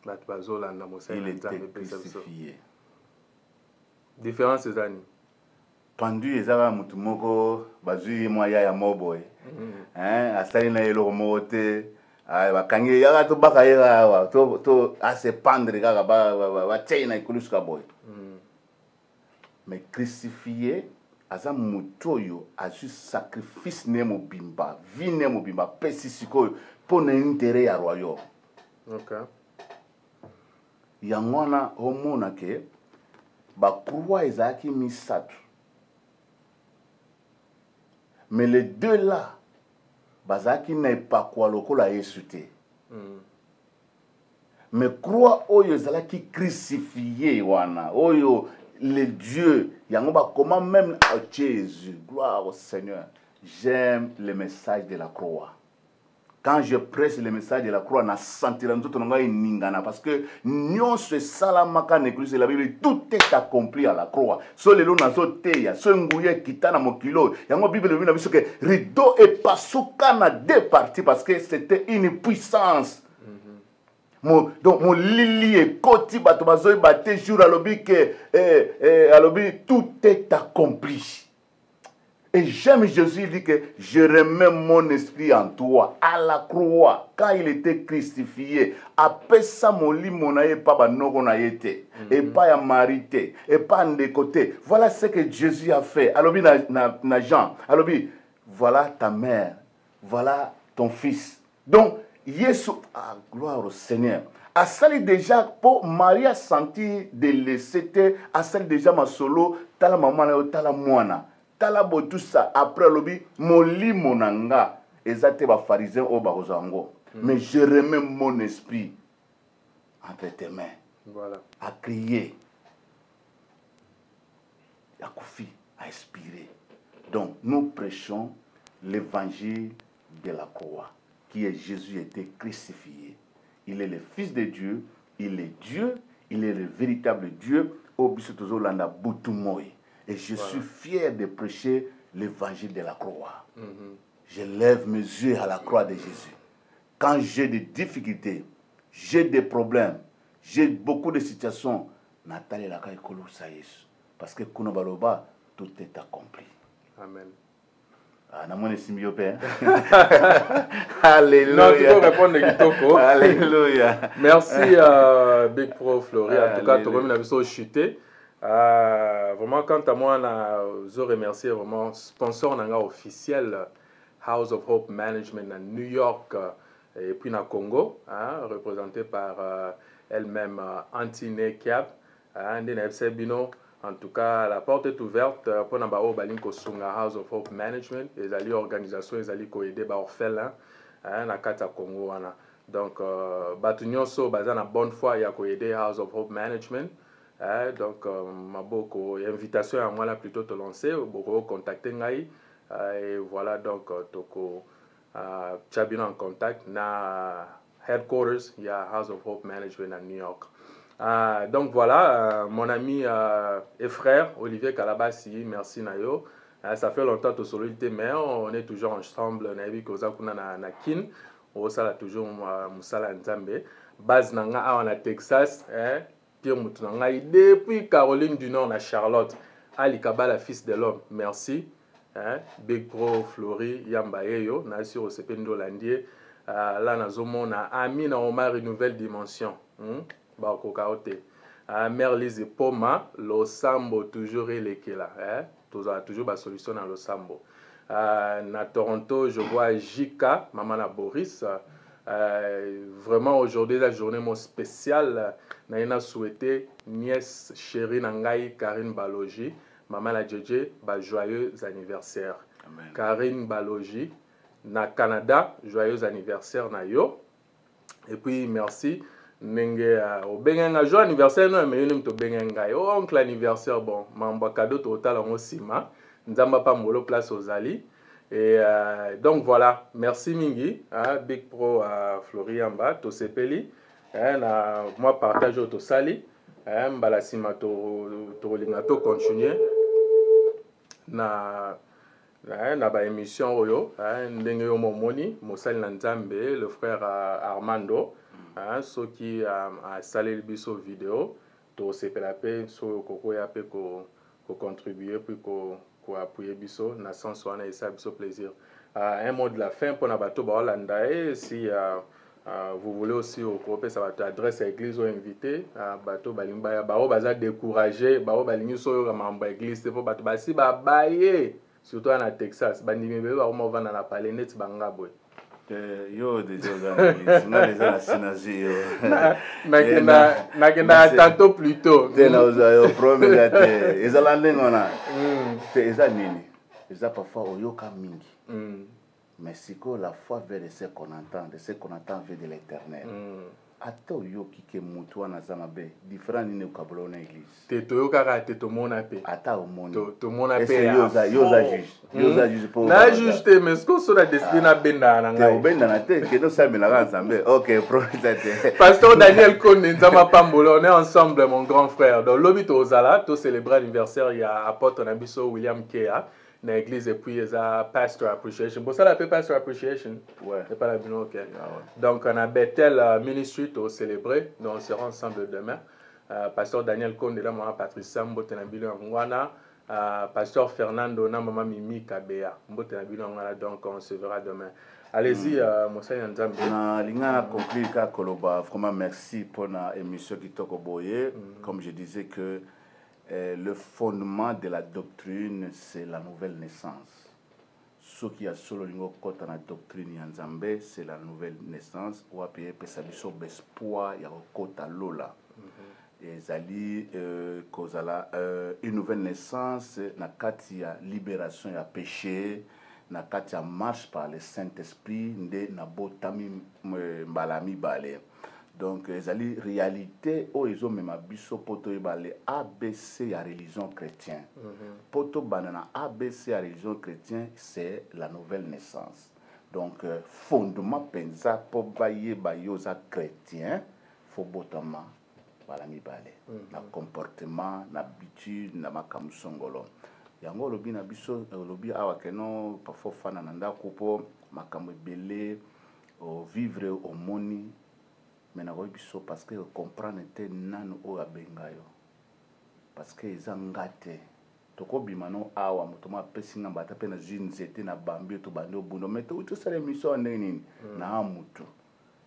Il était crucifié. Différence des pendu ezaka mutu moko bazui moya ya moboy. Hein, asali na eloko mote bakangi yaka to baka yaka to ase pendre kaka ba tena ikuluska boy. Mais crucifié aza mutoyo azu sacrifice ne mobimba, vie ne mobimba pesi sikoyo pour intérêt ya royaume. OK. Yangona homona ke ba croix ezaki misatu. Mais les deux là bazaki na epakwa lokola Yesu te. Mais croix oyo ezalaki crucifié wana oyo les dieux yango ba comment même à Jésus, gloire au Seigneur. J'aime le message de la croix. Quand je prêche le message de la croix, na sentira nzoto nanga iningana parce que nyon se salamaka n'église la Bible, tout est accompli à la croix. So lelo nazo teya, so nguye kitana mokilo. Yango Bible na biso ke rideau et pasuka na deux parties parce que c'était une puissance. Donc mon lili et koti bato bazoy baté jour alobi que alobi tout est accompli. Et j'aime Jésus, il dit que je remets mon esprit en toi. À la croix, quand il était crucifié, après ça, mon lit, mon aïe, pas et pas à marité, et pas en côté. Voilà ce que Jésus a fait. Alors, na Jean, alors, voilà ta mère, voilà ton fils. Donc, Jésus, ah, gloire au Seigneur. À celle déjà, pour Marie a senti de laisser, à celle déjà, ma solo, tala maman, tala moana. Talabo tout ça après lobi moli monanga ezate ba pharisien o ba ozango mais je remets mon esprit entre tes mains. Voilà, à crier à koufi à expirer. Donc nous prêchons l'évangile de la croix qui est Jésus était crucifié. Il est le fils de Dieu, il est Dieu, il est le véritable Dieu au bisotozo landa butumoy. Et je suis fier de prêcher l'évangile de la croix. Je lève mes yeux à la croix de Jésus. Quand j'ai des difficultés, j'ai des problèmes, j'ai beaucoup de situations, Nathalie Laka Ekolo Saïs. Parce que Kunobaloba, tout est accompli. Amen. Ah, namone simbiope. Alléluia. Non, tu peux répondre Kitoko. Alléluia. Merci Big Pro Flori. En tout cas, tu as vu chuté. Vraiment, quant à moi, je remercie vraiment sponsor officiel House of Hope Management à New York et puis au Congo, représenté par elle-même Antine Kiab. En tout cas, la porte est ouverte pour nous House of Hope Management. Les organisations, les alliés qui aident les orphelins dans le Congo. Donc, Batunyoso, basé bonne foi, il y a aider House of Hope Management. Donc, ma beaucoup invitation à moi là plutôt te lancer, beaucoup contacter ngai et voilà donc toko chabina en contact na headquarters il y a House of Hope Management à New York. Donc voilà mon ami et frère Olivier Kalabasi, merci nayo. Ça fait longtemps que solidité mais on est toujours ensemble na bi koza kuna na kin on sala toujours musala nzambe base nanga à Texas depuis Caroline du Nord à Charlotte, Ali Kabala, fils de l'homme, merci. Big Pro Flori, Yambayeyo, Nassir Osependo Landier, là, Nazomona, Amina Omar, une nouvelle dimension. Bako Kaote. Merlise Poma, Losambo, toujours il est là. Toujours la solution dans Losambo. Na Toronto, je vois Jika, Maman Boris. Vraiment aujourd'hui la journée spéciale naina souhaité nièce chérie nangai Karine Balogi maman la Djedje ba joyeux anniversaire. Amen. Karine Balogi na Canada joyeux anniversaire na yo et puis merci nenge au benga joyeux anniversaire non mais yo to benga yo oncle anniversaire bon mamba cadeau total en osima nzamba pa molo place aux ali. Et donc voilà, merci Mingi, Big Pro Floriamba, Tosepeli, moi partage au Tosali, Balasima to continuer na ba émission oyo, ndenge yo momoni, Mosali Nanzambe, le frère Armando, ceux qui a salé le biso vidéo, Tosepelape, so koko yape ko contribuer puis ko quoi pour biso na sens wana esa biso plaisir. Un mot de la fin pour na bato ba Hollanda et si vous voulez aussi au groupe ça va t'adresse à l'église ou invité bato balimba ya bao baza décourager bao balingi so membre église pour bato basi ba baye surtout na Texas bandimi be ba mo vana na pale net banga boy yo déjà nga les la synergie na tantôt plus tôt tena yo problème te ezala ndengona te eza nini eza parfois oyoka mingi mais si que la foi veut de ce qu'on entend veut de l'éternel ata oyoki ke mutu wana aza mabe différent nini okabula na église te toyokaka te tomona pe ata omoni tomona pe yoza juge po na juge te mais ce que so la destin na benda na ngai obenda te ke no samela ka nzambe OK profite te pasteur Daniel Konde nzama pambola on est ensemble mon grand frère donc lobi to ozala to célébrer anniversaire ya apôtre na biso William Kea na église et puis ça pastor appreciation bon ça l'appelle pastor appreciation c'est pas la bien OK donc on a Bethel ministry to célébrer donc on sera ensemble demain pasteur Daniel Konde là maman Patricia mbote na bilo ngwana pasteur Fernando na maman Mimi Kabea mbote na bilo ngwana donc on se verra demain allez-y Monseigneur Nzambe na linga conclure ka koloba vraiment merci pour na émission qui toko boye comme je disais que le fondement de la doctrine, c'est la nouvelle naissance. Ce qui a solo lingo kota na doctrine ya Nzambe, c'est la nouvelle naissance. Ou appuyer pesa biso bespoir ya kota lola. Et zali kozala une nouvelle naissance na kati ya libération ya péché, na kati ya marche par le Saint-Esprit nde na botami mbalami bale. Donc, les réalité où ils ont même biso poto ibale ABC à religion chrétienne. Poto banana ABC à religion chrétienne, c'est la nouvelle naissance. Donc, fondement penza pour baye bayosa chrétien, faut botama balami bale. Na comportement, na habitude, na makamusongolo. Yango lobi na biso lobi awa keno parfois fana nanda kupo makamu belé au vivre au moni. Mais nous parce que comprendre te nanu o abengayo parce que ezangate toko bimano awa mutoma pesinga mbata pe na zinzete na bambi to bando bundo mais tout ça l'émission nini na mutu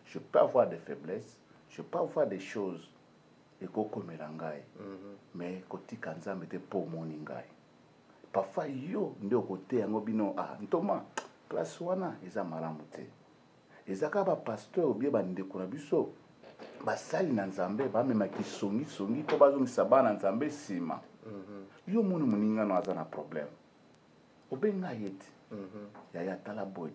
je peux avoir des faiblesses je peux avoir des choses et kokomela ngai mais kotika nzambe te po moni ngai parfois yo ndio kote yango bino ntoma place wana eza malamu te ezaka ba pasteur obie bandeko na biso basali na Nzambe ba mema kisongi songi to bazongisa bana Nzambe sima yo moni muninga no aza na problème obenga yeti ya tala boy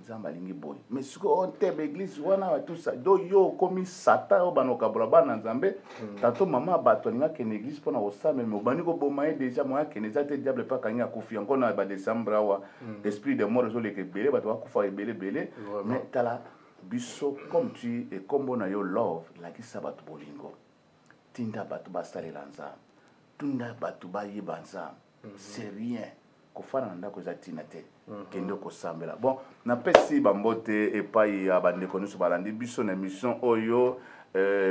Nzambe alingi boy mais siko on te église wana tout ça do yo komi satan o banoka bana Nzambe tato mama bato linga ke église pona osame mais obani ko boma déjà moya ke nezate diable pa kanya kufi encore na ba décembre wa esprit de mort zo leke belé bato ba kufa belé mais tala biso comme tu et comme na yo love la ki sabato bolingo tinda bato basale lanza tunda bato ba yebanza c'est rien kofana ndako za tinate kendo ko sambela bon na pesi bambote epai ya bandeko nyonso balandi biso na mission oyo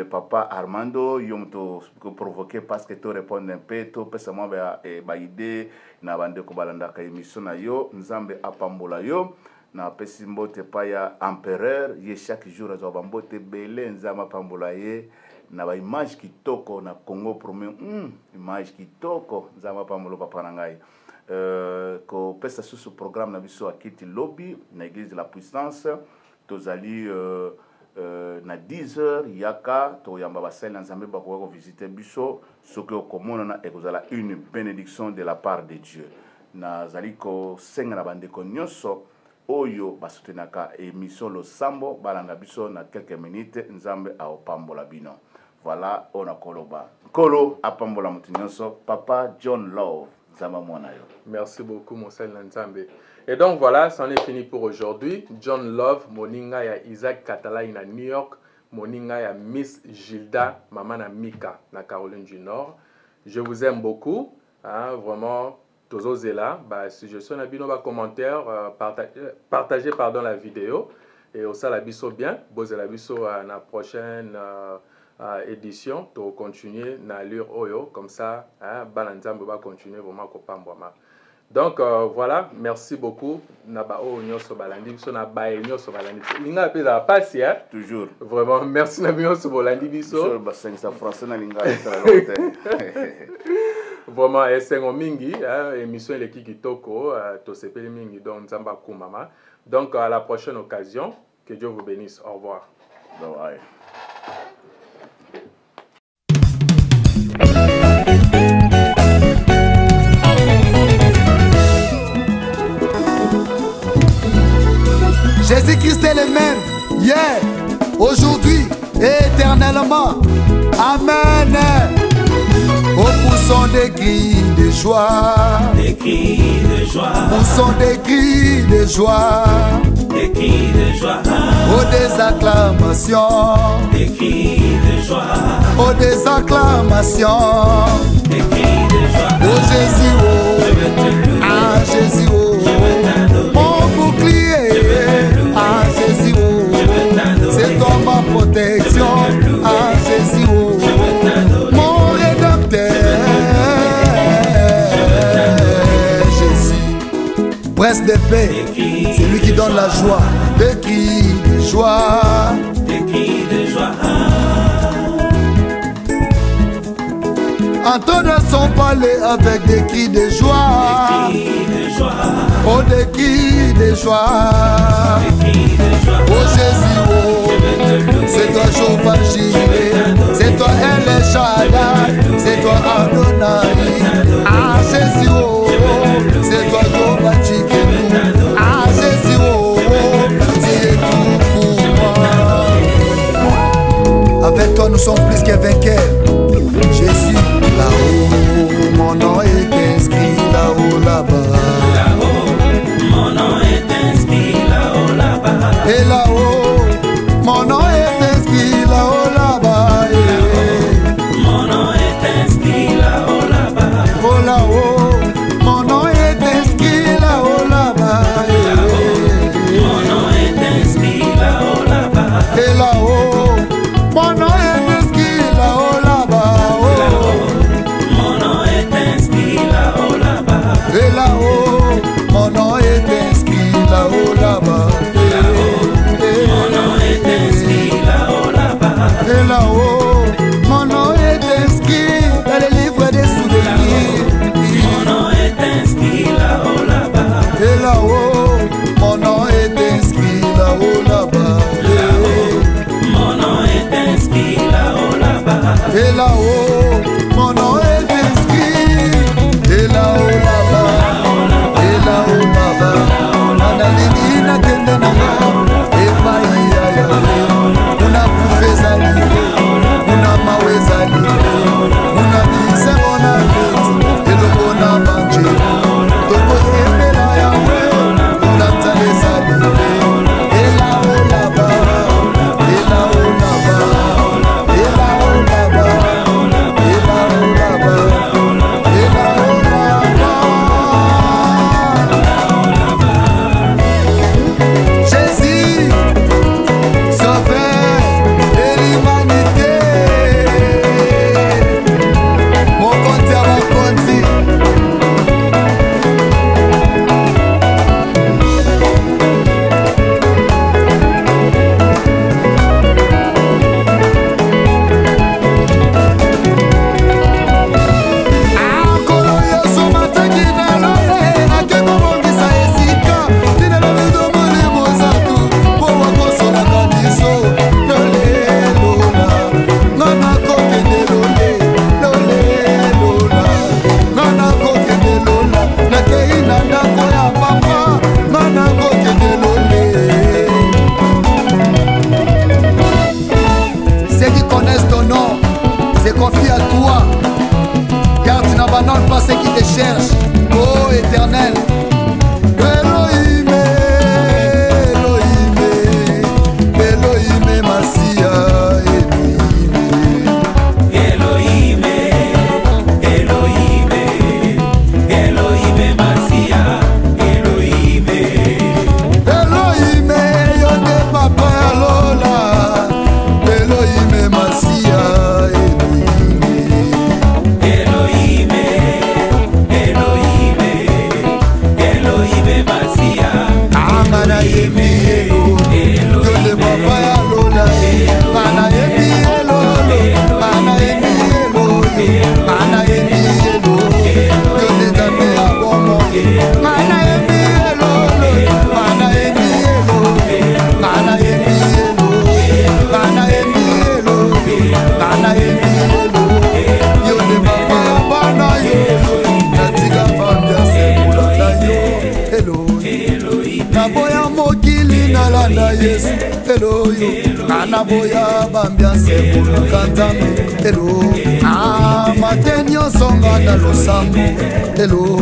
papa Armando yo mto provoquer parce que to répondre un peu to pesa mo ba idée na bandeko balanda ka émission na yo Nzambe apambola yo na pesi mbote pa ya empereur ye chaque jour azo bambote belé Nzambe apambola ye na ba image kitoko na Congo premier image kitoko Nzambe apambola papa na ngai ko pesa sous programme na biso akiti lobby na église de la puissance tozali na 10h yaka to yamba basali na Nzambe bako visiter biso soki okomona na ekozala une bénédiction de la part de Dieu na zali ko senga na bandeko nyonso oyo basutenaka émission lo sambo balanda biso na quelques minutes Nzambe aopambola bino voilà ona koloba kolo apambola mutu nyonso papa John Love. Merci beaucoup, Monseigneur Nzambe. Et donc voilà, c'en est fini pour aujourd'hui. John Love, moninga ya Isaac Katala na New York, moninga ya Miss Gilda, maman na Mika, na Caroline du Nord. Je vous aime beaucoup, hein, vraiment. Tozo Zela, si je suis un abino bas commentaire, partagez pardon la vidéo et au sala biso bien, bosez la biso à la prochaine édition pour continuer na lire oyo comme ça hein Balanzambo va continuer vraiment kopambwama Donc voilà, merci beaucoup. Nabao nyoso balandi biso na bae nyoso balandi. Linga pe za passi hein. Toujours. Vraiment merci na nyoso balandi biso. Sur bassin ça français na linga ça longtemps. Vraiment esengo mingi hein, émission le kitoko to sepeli mingi donc nzamba kumama. Donc à la prochaine occasion, que Dieu vous bénisse. Au revoir. Bye. Jésus-Christ est le même, hier, aujourd'hui et éternellement. Amen. Oh, poussons des cris de joie, des cris de joie, poussons des cris de joie, des cris de joie, oh, des acclamations, des cris de joie, oh, des acclamations, des cris de joie. Oh Jésus, oh, ah Jésus, oh, mon bouclier, ah Jésus, oh, c'est toi ma protection, ah Jésus, oh, mon rédempteur, Jésus, prince de paix, c'est lui qui donne la joie, des cris de joie, des cris de joie. Entendre son palais avec des cris de joie, oh des cris de joie, oh Jésus, oh, c'est toi Jehovah Jireh, c'est toi El Shaddai, c'est toi Adonai, ah Jésus, oh, c'est toi Jehovah Tsidkenu, ah Jésus, oh, tu es tout pour moi. Avec toi nous sommes plus que vainqueurs, Jésus. Là-haut, mon nom est inscrit là-haut, là-bas. Là-haut, mon nom est inscrit là-haut, là-bas. Et là-haut, mon nom est inscrit là-haut, là-bas. Mon nom est inscrit là-haut, là-bas. Oh là-haut, mon nom est inscrit là-haut, là-bas. Là-haut, mon nom est inscrit là-haut, là-bas. Et là-haut, mon nom est inscrit là-haut, là-bas. Et là-haut, mon nom est inscrit là-haut, là-bas. Mon nom est inscrit là-haut, là-bas. Et là-haut, mon nom est inscrit dans le livre des souvenirs. Mon nom est inscrit là-haut, là-bas. Et là-haut, mon nom est inscrit là-haut, là-bas. Mon nom est inscrit là-haut, là-bas. Et là-haut, mon nom est inscrit. Et là-haut, là-bas. Et là-haut, là-bas. Analini na kende na eba iya una kufezali una mawezali una kisema eloko na banje toko embela yawe una tsalezali et là-haut, là-bas. Et là-haut, là-bas. Et là-haut, là-bas. naboya mokili nalanda yesu eloyo nanaboya bambianse koluka nzambe elo mate nyonso nga na losambo elo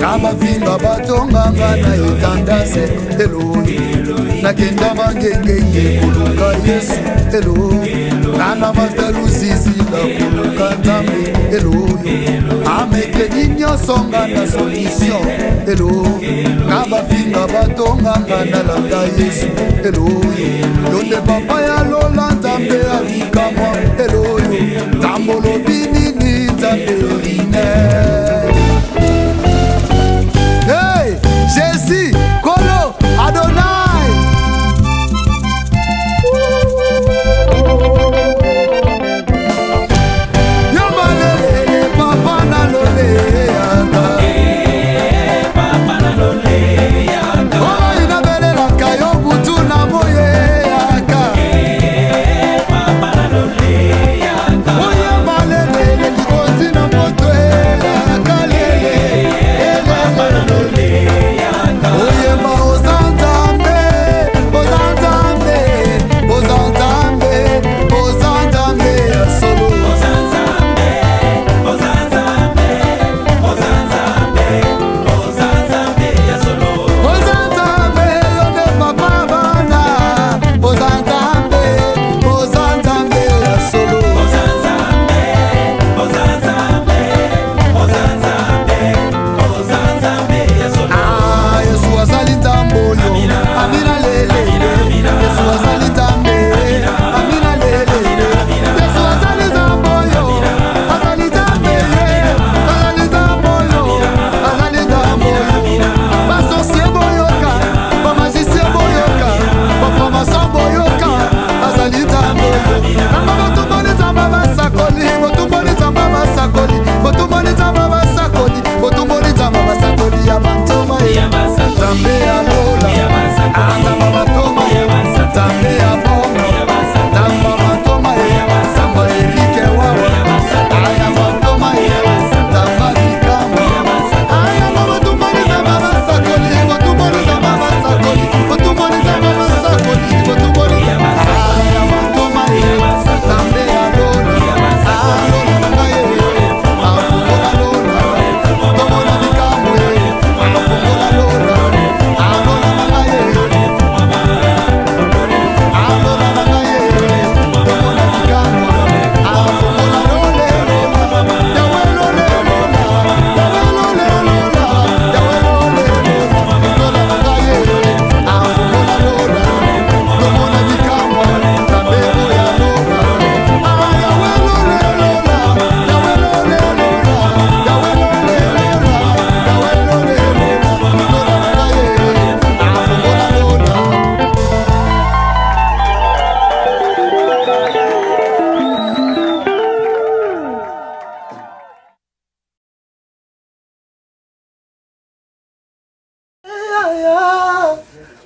na bafinga batonganga na etandase eloyo nakenda mangengenge koluka yesu elo nana mataluzizi na koluka nzambe eloyo amekeni nyonso nga na solution elo na bafinga batonganga na landa yesu eloyo yonde papa ya lola nzambe alikamwa eloyo tambolo binini nzambe rine. Hey, Jésus, Kolo, Adonai. Yomalele, papa na lole yaka. Papa na lole yaka. Oh, inabele la kayo butu na moye yaka. Papa na lole yaka. Oh, yomalele, likoti na moto yaka lele. Papa na lole yaka. Oh, yema ozantambe, ozantambe, ozantambe, ozantambe solo. Ozantambe, ozantambe, ozantambe, ozantambe solo. Ozantambe yonde papa bana. Ozantambe, ozantambe solo. Ozantambe, ozantambe, ozantambe, ozantambe solo. Ah, Yesu azali tamboyo. Amina lele. Yesu azali tambe. Amina lele. Yesu azali tamboyo. Azali tambe. Azali tamboyo. Azali tamboyo. Basosie boyoka. Bamagicien boyoka. Baframason boyoka. Azali tamboyo. Namba botumboli tamba basakoli. Botumboli tamba basakoli. Botumboli tamba basakoli. Botumboli tamba basakoli ya bantoma ya tambe ya lola. Tamba batoma ya tambe ya bongo. Tamba batoma ya tamba erike wawa. Aya batoma ya tamba bikama. Aya botumboli tamba basakoli. Botumboli tamba basakoli. Botumboli tamba basakoli. Botumboli tamba aya batoma ya tambe ya lola. Lola nanga ye. Afungola lola. Tomola bikamo ye. Afungola lola. Lola nanga ye. Lola nanga ye. Tomola bikamo. Afungola lola. Yawe lola lola. Yawe lola lola. Yawe lola lola. Lola nanga ye. Afungola lola. Tomola bikamo. Tambebo ya lola. Yawe lola lola. Yawe lola lola. Yawe lola lola. Yawe lola lola. Lola nanga ye. Afungola lola.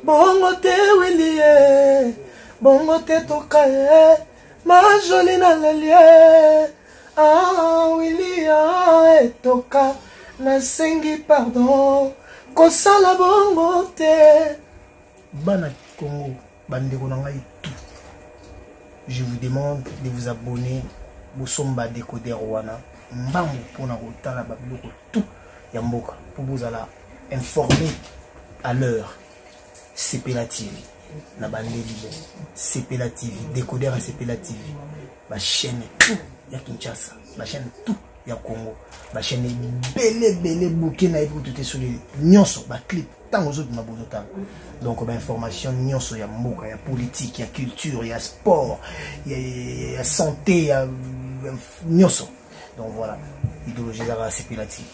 Bongo te Willie, bongo te tokaye, ma jolie na lelie. Ah Willie etoka, nasengi pardon, kosala bongo te. Bana Congo, bandeko na ngai tout. Je vous demande de vous abonner, bosomba décoder wana, mbangu pona kotala babiloko tout ya mboka, pour vous alla informer à l'heure. Sepela TV, na bandeli bon. Sepela TV, décodeur à Sepela TV. Ma chaîne tout ya Kinshasa, ma chaîne tout ya Congo, ma chaîne belé bouquet na pour tout sur les nyonso, ba clip tant aux autres ma bonota. Donc ba information nyonso ya mboka, ya politique, ya culture, ya sport, ya santé, ya nyonso. Donc voilà, idéologie à Sepela TV.